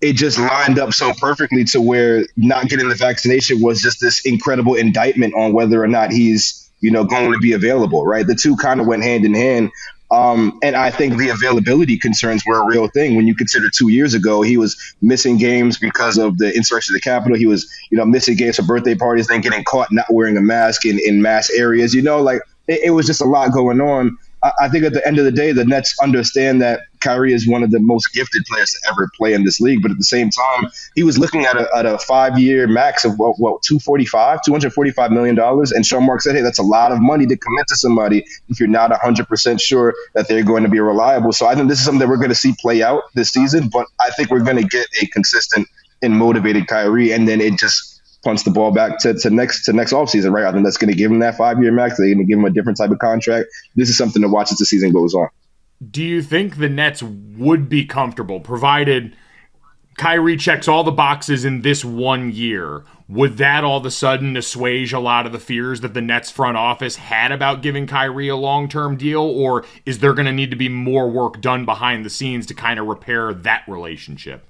it just lined up so perfectly to where not getting the vaccination was just this incredible indictment on whether or not he's, going to be available, right? The two kind of went hand in hand. And I think the availability concerns were a real thing. When you consider 2 years ago, he was missing games because of the insurrection of the Capitol. He was, missing games for birthday parties, then getting caught not wearing a mask in mass areas. It was just a lot going on. I think at the end of the day, the Nets understand that Kyrie is one of the most gifted players to ever play in this league. But at the same time, he was looking at a 5-year max of $245 million. And Sean Marks said, hey, that's a lot of money to commit to somebody if you're not 100% sure that they're going to be reliable. So I think this is something that we're going to see play out this season. But I think we're going to get a consistent and motivated Kyrie. And then it just punts the ball back to next offseason, right? I think that's going to give him that 5-year max. They're going to give him a different type of contract. This is something to watch as the season goes on. Do you think the Nets would be comfortable, provided Kyrie checks all the boxes in this 1 year? Would that all of a sudden assuage a lot of the fears that the Nets front office had about giving Kyrie a long-term deal? Or is there going to need to be more work done behind the scenes to kind of repair that relationship?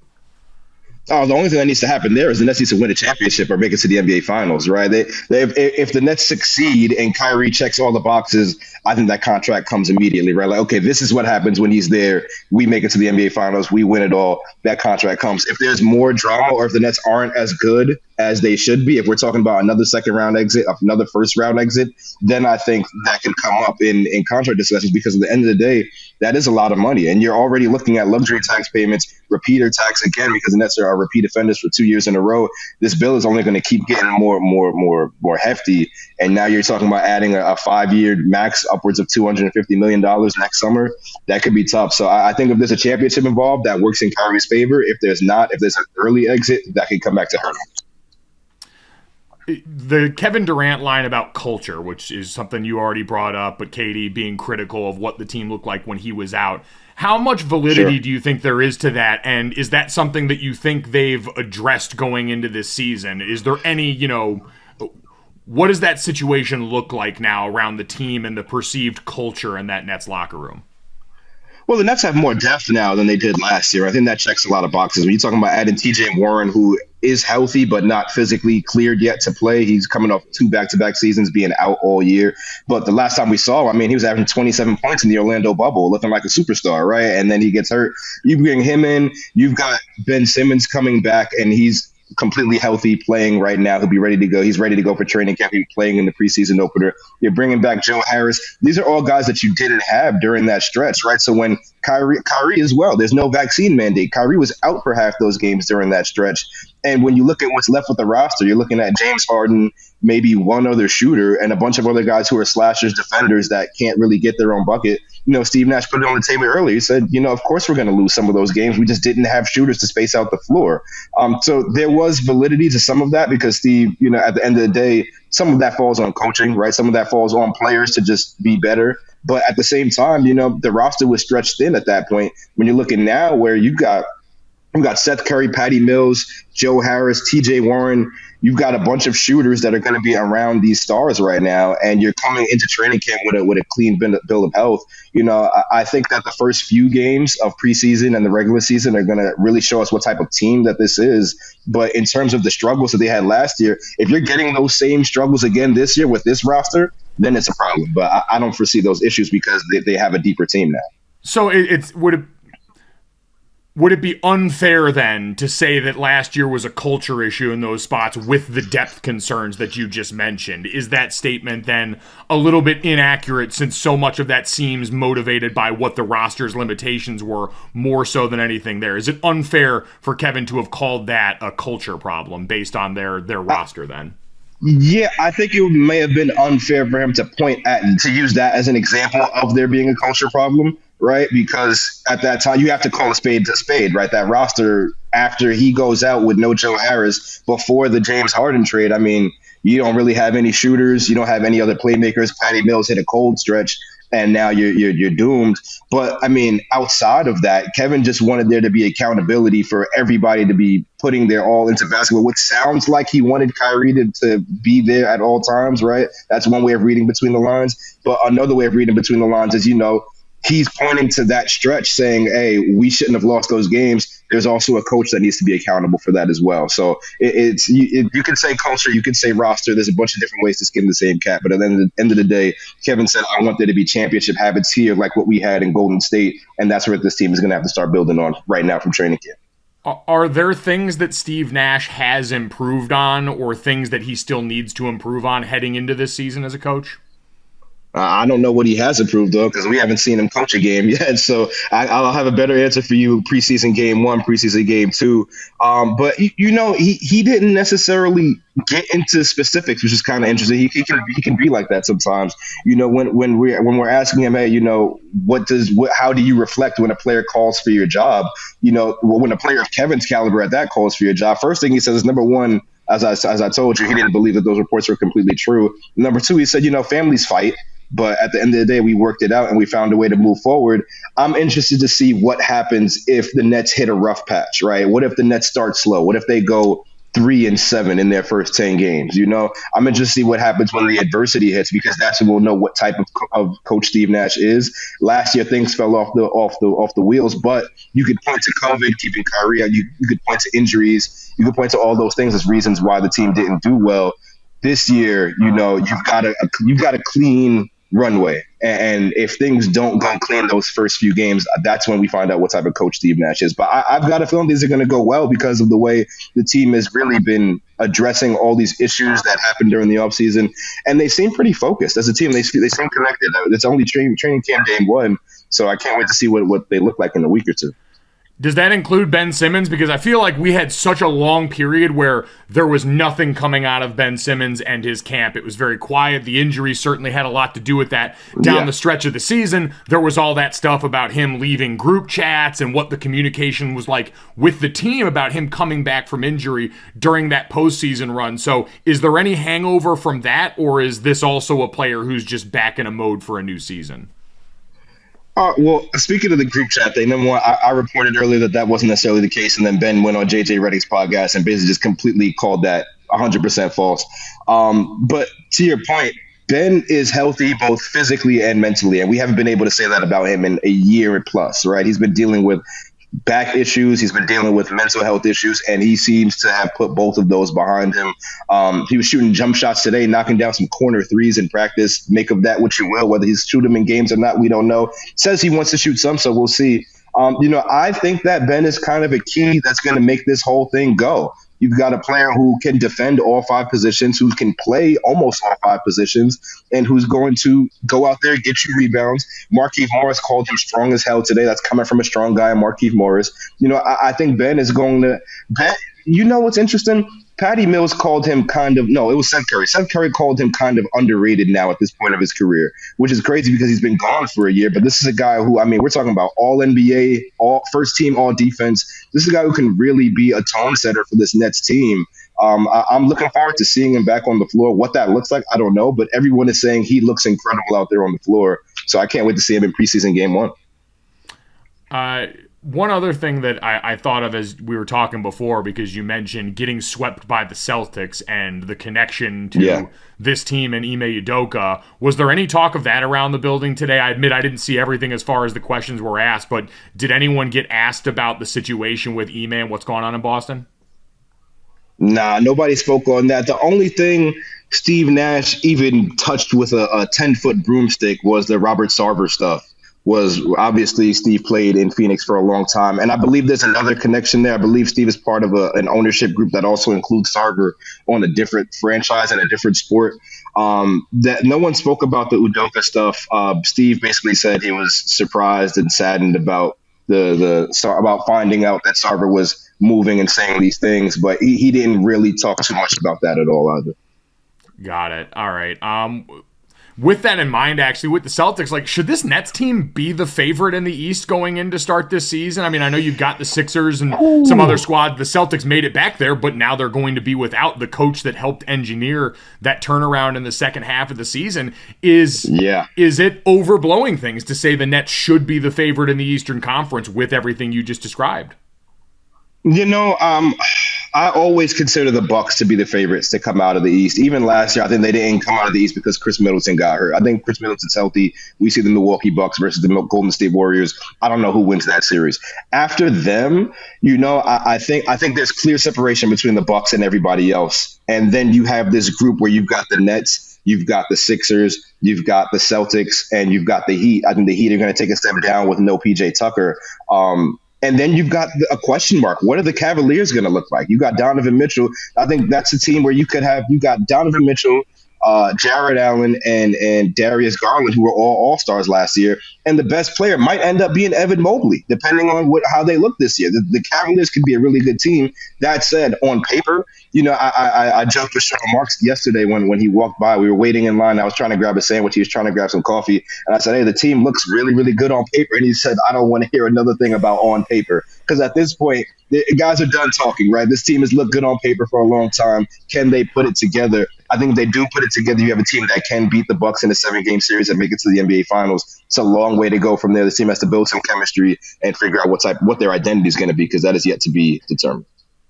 Oh, the only thing that needs to happen there is the Nets need to win a championship or make it to the NBA Finals, right? If the Nets succeed and Kyrie checks all the boxes, I think that contract comes immediately, right? Like, okay, this is what happens when he's there. We make it to the NBA Finals. We win it all. That contract comes. If there's more drama or if the Nets aren't as good as they should be, if we're talking about another second-round exit, another first-round exit, then I think that can come up in contract discussions because at the end of the day, that is a lot of money. And you're already looking at luxury tax payments, repeater tax again, because the Nets are repeat offenders for 2 years in a row. This bill is only going to keep getting more hefty. And now you're talking about adding a 5-year max upwards of $250 million next summer. That could be tough. So I think if there's a championship involved, that works in Kyrie's favor. If there's not, if there's an early exit, that could come back to hurt him. The Kevin Durant line about culture, which is something you already brought up, but Katie being critical of what the team looked like when he was out. How much validity do you think there is to that? And is that something that you think they've addressed going into this season? Is there any, what does that situation look like now around the team and the perceived culture in that Nets locker room? Well, the Nets have more depth now than they did last year. I think that checks a lot of boxes. When you're talking about adding T.J. Warren, who is healthy but not physically cleared yet to play. He's coming off 2 back-to-back seasons being out all year. But the last time we saw him, he was averaging 27 points in the Orlando bubble, looking like a superstar, right? And then he gets hurt. You bring him in. You've got Ben Simmons coming back, and he's completely healthy playing right now. He'll be ready to go. He's ready to go for training camp. He'll be playing in the preseason opener. You're bringing back Joe Harris. These are all guys that you didn't have during that stretch, right? So when Kyrie as well, there's no vaccine mandate. Kyrie was out for half those games during that stretch. And when you look at what's left with the roster, you're looking at James Harden, maybe one other shooter and a bunch of other guys who are slashers, defenders that can't really get their own bucket. Steve Nash put it on the table earlier. He said, of course we're going to lose some of those games. We just didn't have shooters to space out the floor. So there was validity to some of that because Steve, at the end of the day, some of that falls on coaching, right? Some of that falls on players to just be better. But at the same time, the roster was stretched thin at that point. When you're looking now where you've got Seth Curry, Patty Mills, Joe Harris, TJ Warren. You've got a bunch of shooters that are going to be around these stars right now, and you're coming into training camp with a clean bill of health. I think that the first few games of preseason and the regular season are going to really show us what type of team that this is. But in terms of the struggles that they had last year, if you're getting those same struggles again this year with this roster, then it's a problem. But I don't foresee those issues because they have a deeper team now. So would it be unfair then to say that last year was a culture issue in those spots with the depth concerns that you just mentioned? Is that statement then a little bit inaccurate since so much of that seems motivated by what the roster's limitations were more so than anything there? Is it unfair for Kevin to have called that a culture problem based on their roster then? Yeah, I think it may have been unfair for him to use that as an example of there being a culture problem. Right, because at that time you have to call a spade, right? That roster after he goes out with no Joe Harris before the James Harden trade. I mean, you don't really have any shooters. You don't have any other playmakers. Patty Mills hit a cold stretch, and now you're doomed. But I mean, outside of that, Kevin just wanted there to be accountability for everybody to be putting their all into basketball, which sounds like he wanted Kyrie to be there at all times, right? That's one way of reading between the lines. But another way of reading between the lines is, he's pointing to that stretch saying, hey, we shouldn't have lost those games. There's also a coach that needs to be accountable for that as well. So you can say culture, you can say roster. There's a bunch of different ways to skin the same cat. But at the end of the day, Kevin said, I want there to be championship habits here like what we had in Golden State. And that's what this team is going to have to start building on right now from training camp. Are there things that Steve Nash has improved on or things that he still needs to improve on heading into this season as a coach? I don't know what he has improved on because we haven't seen him coach a game yet. So I'll have a better answer for you preseason game 1, preseason game 2. But he didn't necessarily get into specifics, which is kind of interesting. He can be like that sometimes. When we're asking him, hey, how do you reflect when a player calls for your job? When a player of Kevin's caliber at that calls for your job, first thing he says is, number one, as I told you, he didn't believe that those reports were completely true. Number 2, he said, families fight. But at the end of the day, we worked it out and we found a way to move forward. I'm interested to see what happens if the Nets hit a rough patch, right? What if the Nets start slow? What if they go 3-7 in their first 10 games? I'm interested to see what happens when the adversity hits because that's when we'll know what type of coach Steve Nash is. Last year, things fell off the wheels, but you could point to COVID, keeping Kyrie out. You could point to injuries. You could point to all those things as reasons why the team didn't do well. This year, you've got a clean runway. And if things don't go clean those first few games, that's when we find out what type of coach Steve Nash is. But I've got a feeling these are going to go well because of the way the team has really been addressing all these issues that happened during the offseason. And they seem pretty focused as a team. They seem connected. It's only training camp game 1. So I can't wait to see what they look like in a week or two. Does that include Ben Simmons? Because I feel like we had such a long period where there was nothing coming out of Ben Simmons and his camp. It was very quiet. The injury certainly had a lot to do with that. Down the stretch of the season, there was all that stuff about him leaving group chats and what the communication was like with the team about him coming back from injury during that postseason run. So is there any hangover from that, or is this also a player who's just back in a mode for a new season? Well, speaking of the group chat thing, number one, I reported earlier that wasn't necessarily the case, and then Ben went on JJ Redick's podcast and basically just completely called that 100% false. But to your point, Ben is healthy both physically and mentally, and we haven't been able to say that about him in a year plus, right? He's been dealing with back issues. He's been dealing with mental health issues, and he seems to have put both of those behind him. He was shooting jump shots today, knocking down some corner threes in practice. Make of that what you will. Whether he's shooting them in games or not, we don't know. Says he wants to shoot some, so we'll see. I think that Ben is kind of a key that's going to make this whole thing go. You've got a player who can defend all 5 positions, who can play almost all 5 positions, and who's going to go out there, get you rebounds. Markieff Morris called him strong as hell today. That's coming from a strong guy, Markieff Morris. I think Ben is going to – what's interesting? Patty Mills called him it was Seth Curry. Seth Curry called him kind of underrated now at this point of his career, which is crazy because he's been gone for a year. But this is a guy who, I mean, we're talking about all NBA, all first team, all defense. This is a guy who can really be a tone setter for this Nets team. I'm looking forward to seeing him back on the floor. What that looks like, I don't know, but everyone is saying he looks incredible out there on the floor. So I can't wait to see him in preseason game 1. One other thing that I thought of as we were talking before, because you mentioned getting swept by the Celtics and the connection to this team and Ime Udoka. Was there any talk of that around the building today? I admit I didn't see everything as far as the questions were asked, but did anyone get asked about the situation with Ime and what's going on in Boston? Nah, nobody spoke on that. The only thing Steve Nash even touched with a 10-foot broomstick was the Robert Sarver stuff. Was obviously Steve played in Phoenix for a long time. And I believe there's another connection there. I believe Steve is part of an ownership group that also includes Sarver on a different franchise and a different sport. That no one spoke about the Udoka stuff. Steve basically said he was surprised and saddened about about finding out that Sarver was moving and saying these things, but he didn't really talk too much about that at all either. Got it. All right. With that in mind, actually, with the Celtics, like, should this Nets team be the favorite in the East going in to start this season? I mean, I know you've got the Sixers and some other squad. The Celtics made it back there, but now they're going to be without the coach that helped engineer that turnaround in the second half of the season. Is it overblowing things to say the Nets should be the favorite in the Eastern Conference with everything you just described? You know, I always consider the Bucks to be the favorites to come out of the East. Even last year, I think they didn't come out of the East because Chris Middleton got hurt. I think Chris Middleton's healthy. We see the Milwaukee Bucks versus the Golden State Warriors. I don't know who wins that series. After them, you know, I think there's clear separation between the Bucks and everybody else. And then you have this group where you've got the Nets, you've got the Sixers, you've got the Celtics, and you've got the Heat. I think the Heat are going to take a step down with no PJ Tucker. And then you've got a question mark. What are the Cavaliers going to look like? You got Donovan Mitchell. I think that's a team where you got Donovan Mitchell, Jared Allen, and Darius Garland, who were all All-Stars last year. And the best player might end up being Evan Mobley, depending on how they look this year. The Cavaliers could be a really good team. That said, on paper, you know, I joked with Sean Marks yesterday when he walked by. We were waiting in line. I was trying to grab a sandwich. He was trying to grab some coffee. And I said, hey, the team looks really, really good on paper. And he said, I don't want to hear another thing about on paper. Because at this point, the guys are done talking, right? This team has looked good on paper for a long time. Can they put it together? I think if they do put it together, you have a team that can beat the Bucks in a 7-game series and make it to the NBA Finals. It's a long way to go from there. The team has to build some chemistry and figure out what their identity is going to be, because that is yet to be determined.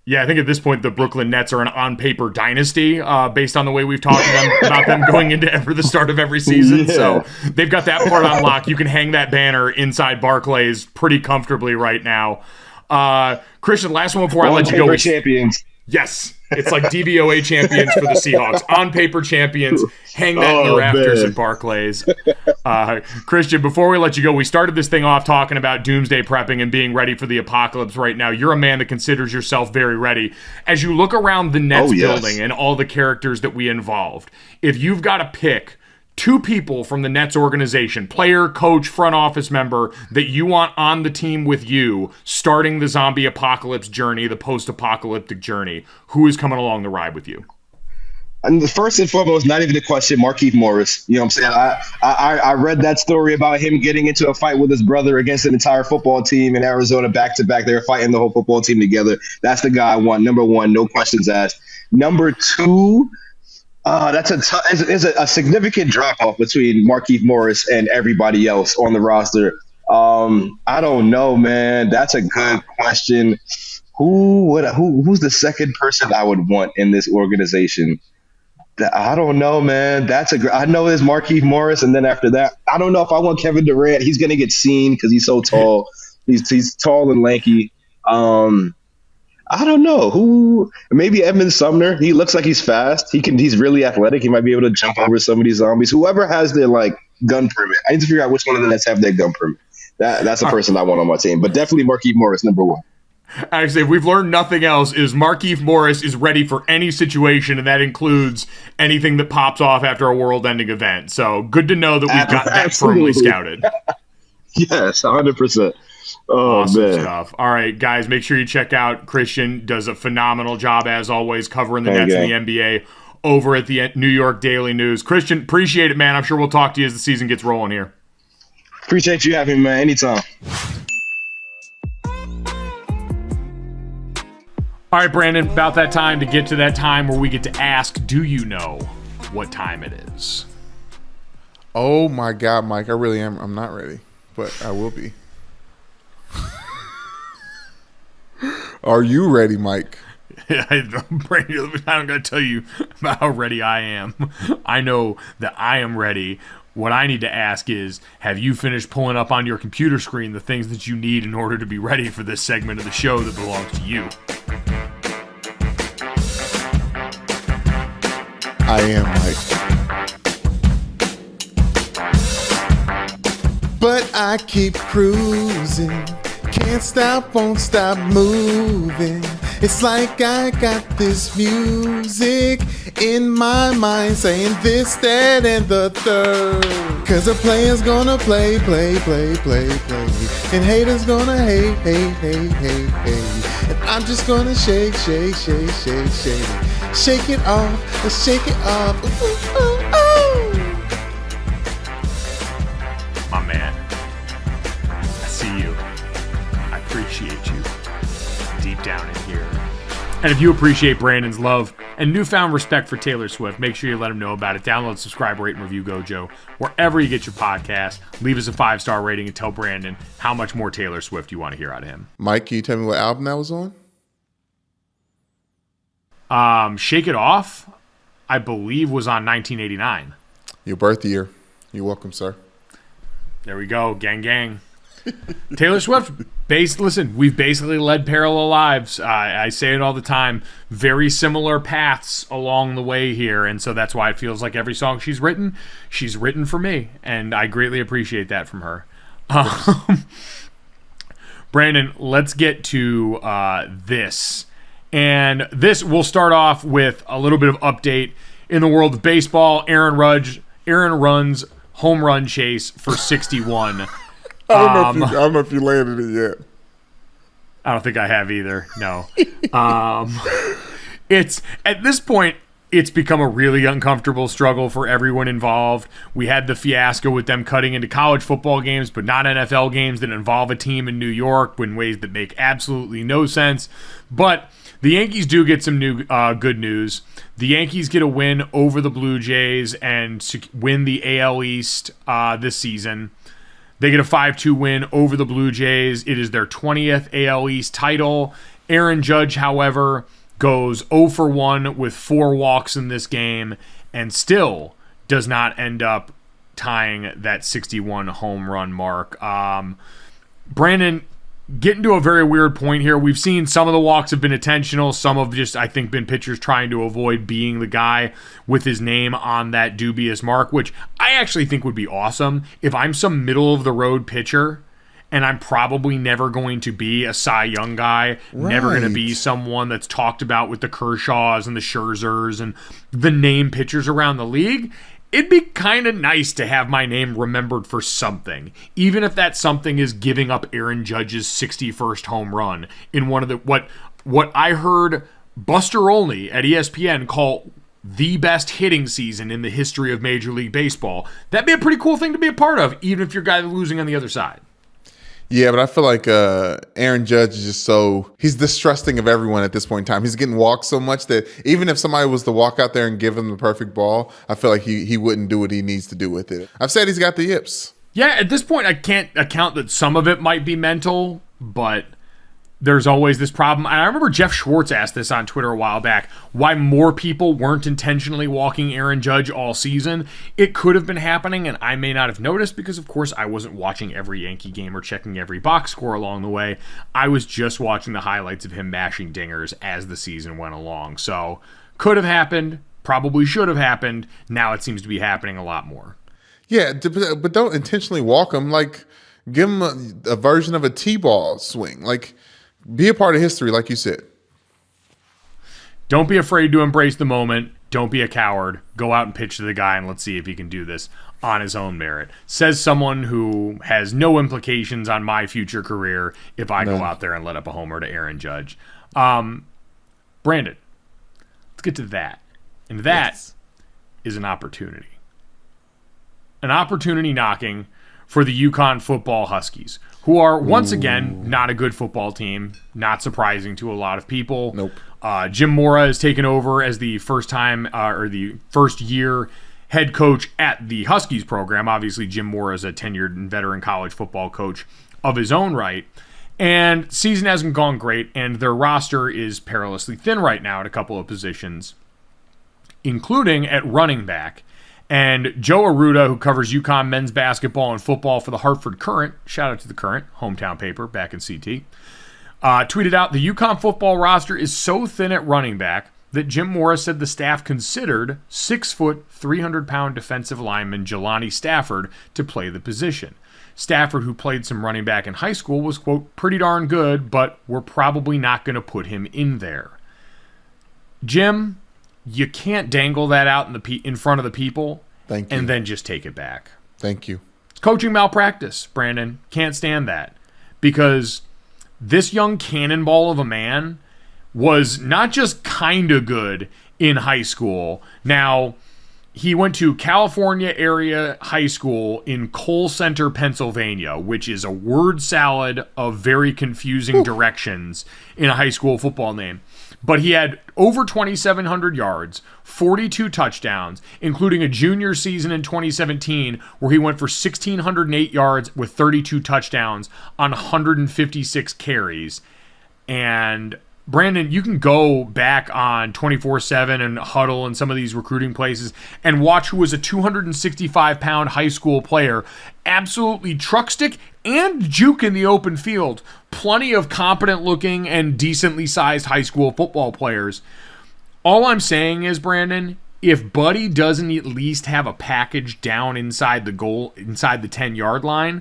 Yeah, I think at this point the Brooklyn Nets are an on-paper dynasty based on the way we've talked to them about them going into the start of every season. Yeah. So they've got that part on lock. You can hang that banner inside Barclays pretty comfortably right now. Kristian, last one before I let you go. Champions. Yes. It's like DVOA champions for the Seahawks. On paper champions. Hang that in the rafters at Barclays. Kristian, before we let you go, we started this thing off talking about doomsday prepping and being ready for the apocalypse right now. You're a man that considers yourself very ready. As you look around the Nets building and all the characters that we involved, if you've got to pick 2 people from the Nets organization, player, coach, front office member, that you want on the team with you, starting the zombie apocalypse journey, the post-apocalyptic journey, who is coming along the ride with you? And the first and foremost, not even a question, Markieff Morris. You know what I'm saying? I read that story about him getting into a fight with his brother against an entire football team in Arizona back-to-back. They were fighting the whole football team together. That's the guy I want. Number 1, no questions asked. Number 2, that's a significant drop-off between Markieff Morris and everybody else on the roster. I don't know, man. That's a good question. Who's the second person I would want in this organization? I don't know, man. I know there's Markieff Morris, and then after that, I don't know if I want Kevin Durant. He's going to get seen because he's so tall. He's tall and lanky. I don't know who. Maybe Edmund Sumner. He looks like he's fast. He's really athletic. He might be able to jump over some of these zombies. Whoever has their gun permit. I need to figure out which one of the Nets have their gun permit. That's the person I want on my team. But definitely Markieff Morris, number 1. Actually, if we've learned nothing else, is Markieff Morris is ready for any situation, and that includes anything that pops off after a world-ending event. So good to know that we've got that firmly scouted. Yes, 100%. Oh, Awesome man. stuff. All right, guys, make sure you check out Kristian. Does a phenomenal job, as always, covering the Nets and the NBA over at the New York Daily News. Kristian, appreciate it, man. I'm sure we'll talk to you as the season gets rolling here. Appreciate you having me, man. Anytime. All right, Brandon, about that time to get to that time where we get to ask, do you know what time it is? Oh my God, Mike, I really am. I'm not ready, but I will be. Are you ready, Mike? Brandon, I'm going to tell you about how ready I am. I know that I am ready. What I need to ask is, have you finished pulling up on your computer screen the things that you need in order to be ready for this segment of the show that belongs to you? I am, Mike. But I keep cruising. Can't stop, won't stop moving. It's like I got this music in my mind saying this, that, and the third. Cause the player's gonna play. And haters gonna hate. And I'm just gonna shake. Shake it off, Ooh, ooh, ooh. My man, I see you. I appreciate you deep down in here. And if you appreciate Brandon's love and newfound respect for Taylor Swift, make sure you let him know about it. Download, subscribe, rate, and review GoJo wherever you get your podcast. Leave us a 5-star rating and tell Brandon how much more Taylor Swift you want to hear out of him. Mike, can you tell me what album that was on? Shake It Off, I believe, was on 1989. Your birth year. You're welcome, sir. There we go. Gang. Taylor Swift, listen, we've basically led parallel lives. I say it all the time. Very similar paths along the way here, and so that's why it feels like every song she's written for me, and I greatly appreciate that from her. Brandon, let's get to this. And this, we'll start off with a little bit of update in the world of baseball. Aaron runs home run chase for 61. I don't know if you landed it yet. I don't think I have either. No. It's at this point, it's become a really uncomfortable struggle for everyone involved. We had the fiasco with them cutting into college football games, but not NFL games that involve a team in New York in ways that make absolutely no sense. But the Yankees do get some new good news. The Yankees get a win over the Blue Jays and win the AL East this season. They get a 5-2 win over the Blue Jays. It is their 20th AL East title. Aaron Judge, however, goes 0 for 1 with 4 walks in this game and still does not end up tying that 61 home run mark. Brandon, getting to a very weird point here. We've seen some of the walks have been intentional. Some have just, I think, been pitchers trying to avoid being the guy with his name on that dubious mark, which I actually think would be awesome. If I'm some middle-of-the-road pitcher and I'm probably never going to be a Cy Young guy, never going to be someone that's talked about with the Kershaws and the Scherzers and the name pitchers around the league, it'd be kind of nice to have my name remembered for something, even if that something is giving up Aaron Judge's 61st home run in one of the what I heard Buster Olney at ESPN call the best hitting season in the history of Major League Baseball. That'd be a pretty cool thing to be a part of, even if you're a guy losing on the other side. Yeah, but I feel like Aaron Judge is just he's distrusting of everyone at this point in time. He's getting walked so much that even if somebody was to walk out there and give him the perfect ball, I feel like he wouldn't do what he needs to do with it. I've said he's got the yips. Yeah, at this point, I can't account that some of it might be mental, but there's always this problem. And I remember Jeff Schwartz asked this on Twitter a while back, why more people weren't intentionally walking Aaron Judge all season. It could have been happening, and I may not have noticed because, of course, I wasn't watching every Yankee game or checking every box score along the way. I was just watching the highlights of him mashing dingers as the season went along. So, could have happened, probably should have happened. Now it seems to be happening a lot more. Yeah, but don't intentionally walk him. Like, give him a version of a T-ball swing. Like, be a part of history, like you said. Don't be afraid to embrace the moment. Don't be a coward. Go out and pitch to the guy, and let's see if he can do this. on his own merit. Says someone who has no implications on my future career if I go out there and let up a homer to Aaron Judge. Brandon, let's get to that. And that is an opportunity. An opportunity knocking for the UConn football Huskies, who are, once again, not a good football team. Not surprising to a lot of people. Nope. Jim Mora has taken over as the first year head coach at the Huskies program. Obviously, Jim Mora is a tenured and veteran college football coach of his own right. And season hasn't gone great, and their roster is perilously thin right now at a couple of positions, including at running back. And Joe Arruda, who covers UConn men's basketball and football for the Hartford Courant, shout out to the Courant, hometown paper back in CT, tweeted out, the UConn football roster is so thin at running back that Jim Mora said the staff considered 6-foot, 300-pound defensive lineman Jelani Stafford to play the position. Stafford, who played some running back in high school, was, quote, pretty darn good, but we're probably not going to put him in there. Jim, you can't dangle that out in front of the people and then just take it back. Thank you. It's coaching malpractice, Brandon. Can't stand that. Because this young cannonball of a man was not just kind of good in high school. Now, he went to California area high school in Cole Center, Pennsylvania, which is a word salad of very confusing directions in a high school football name. But he had over 2,700 yards, 42 touchdowns, including a junior season in 2017 where he went for 1,608 yards with 32 touchdowns on 156 carries. And Brandon, you can go back on 24/7 and Huddle and some of these recruiting places and watch who was a 265-pound high school player absolutely truck stick and juke in the open field. Plenty of competent-looking and decently sized high school football players. All I'm saying is, Brandon, if Buddy doesn't at least have a package down inside the goal, inside the 10-yard line,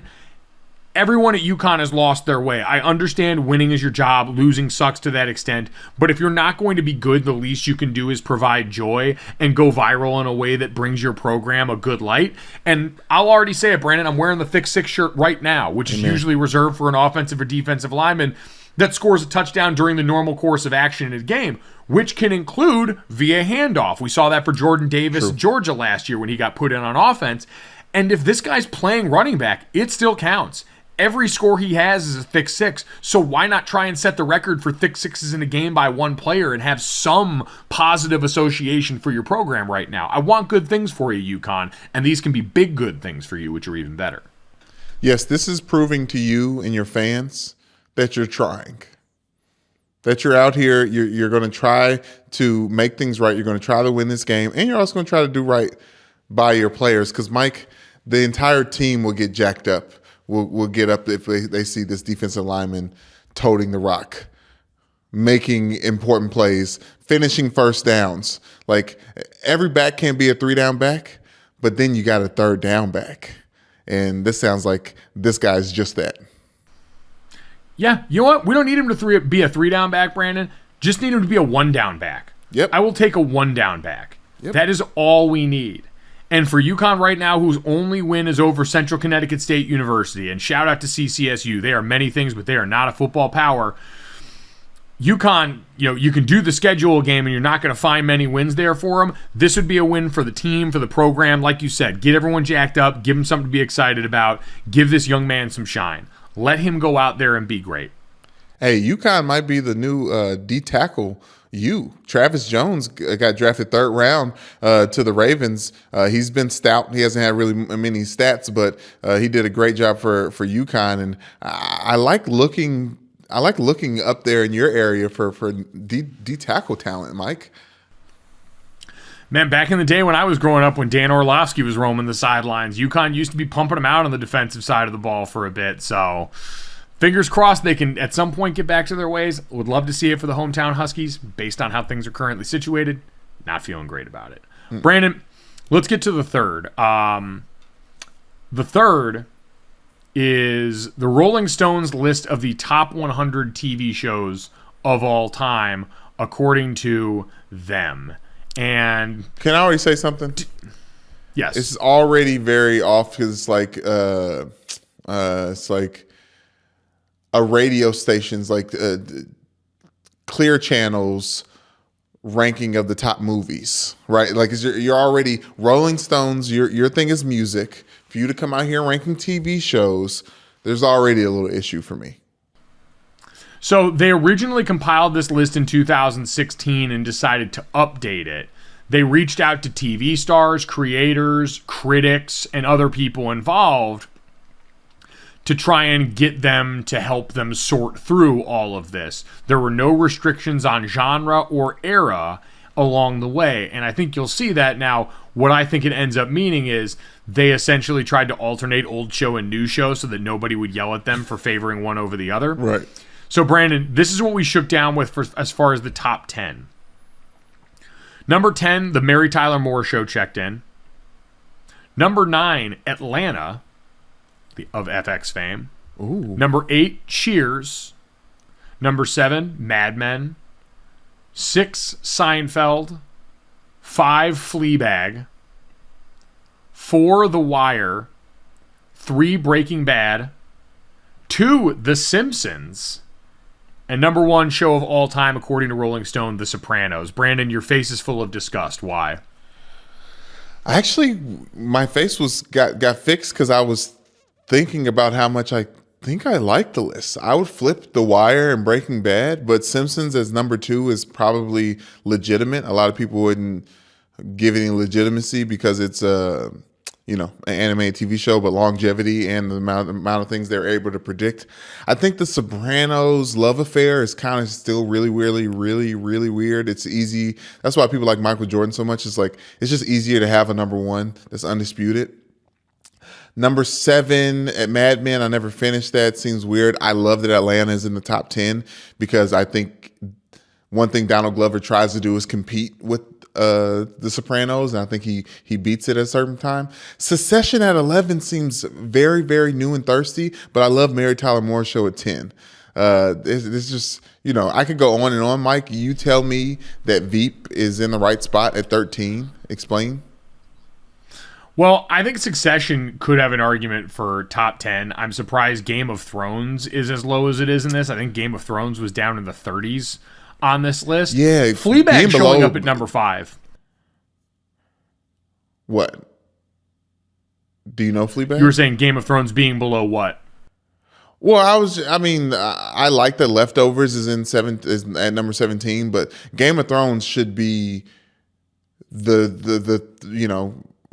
everyone at UConn has lost their way. I understand winning is your job. Losing sucks to that extent. But if you're not going to be good, the least you can do is provide joy and go viral in a way that brings your program a good light. And I'll already say it, Brandon. I'm wearing the thick 6 shirt right now, which is usually reserved for an offensive or defensive lineman that scores a touchdown during the normal course of action in a game, which can include via handoff. We saw that for Jordan Davis in Georgia last year when he got put in on offense. And if this guy's playing running back, it still counts. Every score he has is a thick 6, so why not try and set the record for thick 6s in a game by one player and have some positive association for your program right now? I want good things for you, UConn, and these can be big good things for you, which are even better. Yes, this is proving to you and your fans that you're trying, that you're out here, you're going to try to make things right, you're going to try to win this game, and you're also going to try to do right by your players because, Mike, the entire team will get jacked up. Will get up if they see this defensive lineman toting the rock, making important plays, finishing first downs. Like, every back can't be a 3-down back, but then you got a 3rd down back. And this sounds like this guy's just that. Yeah, you know what? We don't need him to be a 3-down back, Brandon. Just need him to be a 1-down back. Yep. I will take a 1-down back. Yep. That is all we need. And for UConn right now, whose only win is over Central Connecticut State University, and shout out to CCSU. They are many things, but they are not a football power. UConn, you can do the schedule game, and you're not going to find many wins there for them. This would be a win for the team, for the program. Like you said, get everyone jacked up, give them something to be excited about, give this young man some shine. Let him go out there and be great. Hey, UConn might be the new D-tackle. Travis Jones got drafted 3rd round to the Ravens. He's been stout. He hasn't had really many stats, but he did a great job for UConn. And I like looking up there in your area for D tackle talent, Mike. Man, back in the day when I was growing up, when Dan Orlovsky was roaming the sidelines, UConn used to be pumping him out on the defensive side of the ball for a bit. So fingers crossed they can at some point get back to their ways. Would love to see it for the hometown Huskies based on how things are currently situated. Not feeling great about it. Brandon, let's get to the third. The third is the Rolling Stones list of the top 100 TV shows of all time, according to them. And can I already say something? Yes. It's already very off because it's like a radio station's like Clear Channel's ranking of the top movies, right? Like you're already Rolling Stones. Your thing is music. For you to come out here ranking TV shows, there's already a little issue for me. So they originally compiled this list in 2016 and decided to update it. They reached out to TV stars, creators, critics, and other people involved to try and get them to help them sort through all of this. There were no restrictions on genre or era along the way, and I think you'll see that now. What I think it ends up meaning is they essentially tried to alternate old show and new show so that nobody would yell at them for favoring one over the other. Right. So, Brandon, this is what we shook down with as far as the top 10. Number 10, The Mary Tyler Moore Show checked in. Number 9, Atlanta, of FX fame. Ooh. Number 8, Cheers. Number 7, Mad Men. 6, Seinfeld. 5, Fleabag. 4, The Wire. 3, Breaking Bad. 2, The Simpsons. And number 1 show of all time, according to Rolling Stone, The Sopranos. Brandon, your face is full of disgust. Why? Actually, my face got fixed because I was thinking about how much I think I like the list. I would flip The Wire and Breaking Bad, but Simpsons as number 2 is probably legitimate. A lot of people wouldn't give any legitimacy because it's an animated TV show, but longevity and the amount of things they're able to predict. I think The Sopranos love affair is kind of still really weird. It's easy. That's why people like Michael Jordan so much. It's like, it's just easier to have a number 1 that's undisputed. Number 7 at Mad Men, I never finished that. Seems weird. I love that Atlanta is in the top 10 because I think one thing Donald Glover tries to do is compete with The Sopranos, and I think he beats it at a certain time. Succession at 11 seems very, very new and thirsty, but I love Mary Tyler Moore Show at 10. It's just, I could go on and on. Mike, you tell me that Veep is in the right spot at 13. Explain. Well, I think Succession could have an argument for top 10. I'm surprised Game of Thrones is as low as it is in this. I think Game of Thrones was down in the 30s on this list. Yeah. Fleabag showing up at number 5. What? Do you know Fleabag? You were saying Game of Thrones being below what? Well, I like that Leftovers is at number 17, but Game of Thrones should be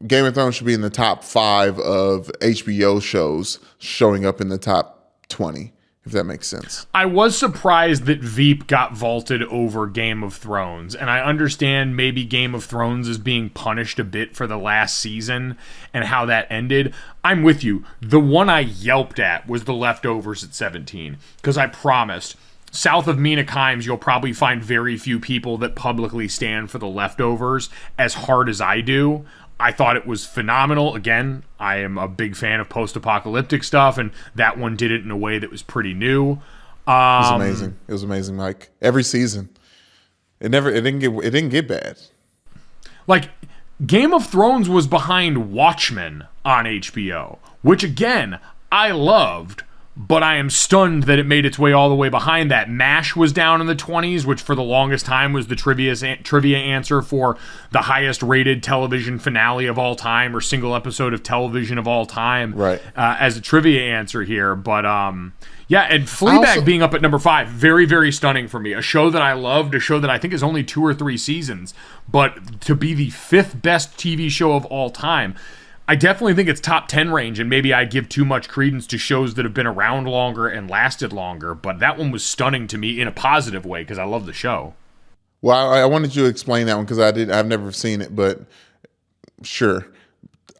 Game of Thrones should be in the top 5 of HBO shows showing up in the top 20, if that makes sense. I was surprised that Veep got vaulted over Game of Thrones, and I understand maybe Game of Thrones is being punished a bit for the last season and how that ended. I'm with you. The one I yelped at was The Leftovers at 17, because I promised, south of Mina Kimes, you'll probably find very few people that publicly stand for The Leftovers as hard as I do. I thought it was phenomenal. Again, I am a big fan of post-apocalyptic stuff, and that one did it in a way that was pretty new. It was amazing. It was amazing, Mike. Every season, it didn't get bad. Like, Game of Thrones was behind Watchmen on HBO, which again I loved. But I am stunned that it made its way all the way behind that. MASH was down in the 20s, which for the longest time was the trivia answer for the highest rated television finale of all time or single episode of television of all time, right? As a trivia answer here. But yeah, and Fleabag being up at number 5, very, very stunning for me. A show that I loved, a show that I think is only 2 or 3 seasons, but to be the 5th best TV show of all time, I definitely think it's top 10 range, and maybe I give too much credence to shows that have been around longer and lasted longer, but that one was stunning to me in a positive way because I love the show. Well, I wanted you to explain that one because I've never seen it, but sure.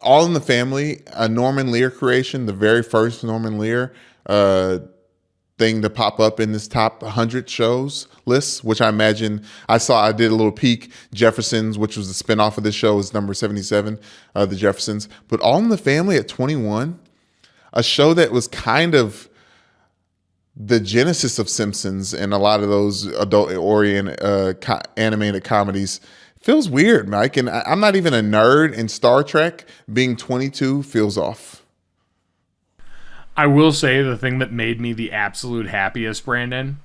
All in the Family, a Norman Lear creation, the very first Norman Lear thing to pop up in this top 100 shows list, which I imagine I did a little peek. Jeffersons, which was the spinoff of this show, is number 77, the Jeffersons. But All in the Family at 21, a show that was kind of the genesis of Simpsons and a lot of those adult-oriented animated comedies, Feels weird, Mike. And I'm not even a nerd in Star Trek. Being 22 feels off. I will say the thing that made me the absolute happiest, Brandon,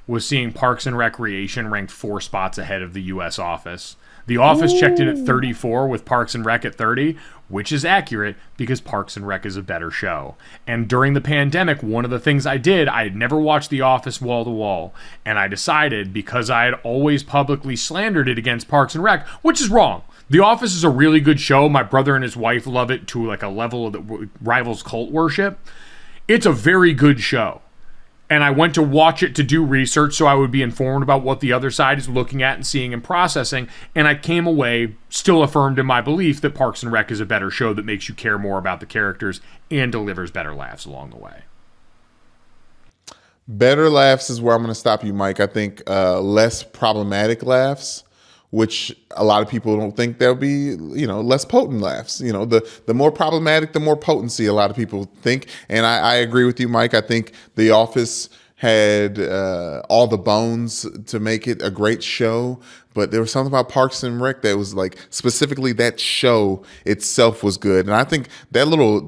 was seeing Parks and Recreation ranked 4 spots ahead of the U.S. Office. The Office checked in at 34 with Parks and Rec at 30, which is accurate because Parks and Rec is a better show. And during the pandemic, one of the things I did, I had never watched The Office wall to wall, and I decided, because I had always publicly slandered it against Parks and Rec, which is wrong. The Office is a really good show. My brother and his wife love it to like a level that rivals cult worship. It's a very good show. And I went to watch it to do research so I would be informed about what the other side is looking at and seeing and processing. And I came away still affirmed in my belief that Parks and Rec is a better show that makes you care more about the characters and delivers better laughs along the way. Better laughs is where I'm going to stop you, Mike. I think less problematic laughs, which a lot of people don't think there'll be, less potent laughs. The more problematic, the more potency a lot of people think. And I agree with you, Mike. I think The Office had all the bones to make it a great show. But there was something about Parks and Rec that was like, specifically that show itself was good. And I think that little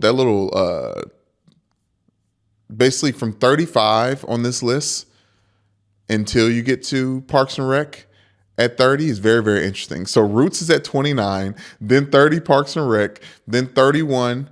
basically from 35 on this list until you get to Parks and Rec, at 30 is very, very interesting. So Roots is at 29, then 30 Parks and Rec, then 31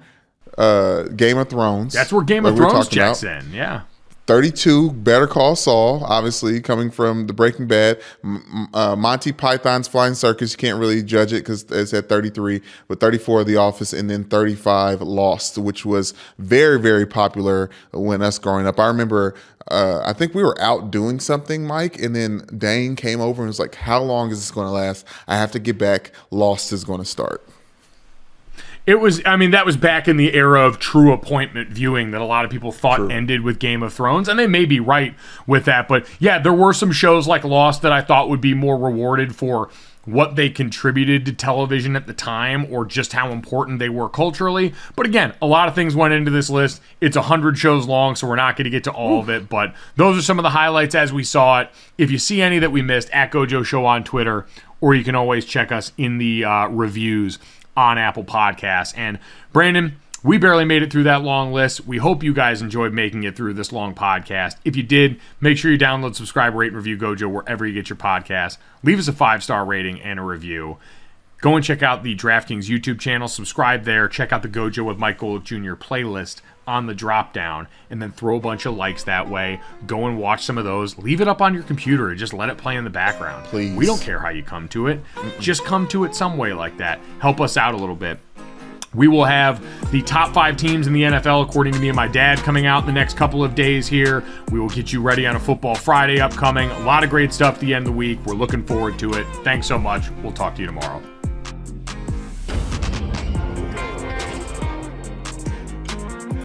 Game of Thrones. That's where Game of Thrones checks in, yeah. 32 Better Call Saul, obviously coming from the Breaking Bad. Monty Python's Flying Circus, you can't really judge it because it's at 33, but 34 The Office, and then 35 Lost, which was very, very popular when us growing up. I remember I think we were out doing something, Mike, and then Dane came over and was like, how long is this going to last? I have to get back. Lost is going to start. That was back in the era of true appointment viewing that a lot of people thought ended with Game of Thrones, and they may be right with that. But yeah, there were some shows like Lost that I thought would be more rewarded for what they contributed to television at the time or just how important they were culturally. But again, a lot of things went into this list. It's 100 shows long, so we're not going to get to all of it. But those are some of the highlights as we saw it. If you see any that we missed, at GoJo Show on Twitter, or you can always check us in the reviews on Apple Podcasts. And Brandon, we barely made it through that long list. We hope you guys enjoyed making it through this long podcast. If you did, make sure you download, subscribe, rate, and review GoJo wherever you get your podcasts. Leave us a 5-star rating and a review. Go and check out the DraftKings YouTube channel. Subscribe there. Check out the GoJo with Mike Golick Jr. playlist on the drop-down, and then throw a bunch of likes that way. Go and watch some of those. Leave it up on your computer and just let it play in the background. Please. We don't care how you come to it. Just come to it some way like that. Help us out a little bit. We will have the top 5 teams in the NFL, according to me and my dad, coming out in the next couple of days here. We will get you ready on a Football Friday upcoming. A lot of great stuff at the end of the week. We're looking forward to it. Thanks so much. We'll talk to you tomorrow.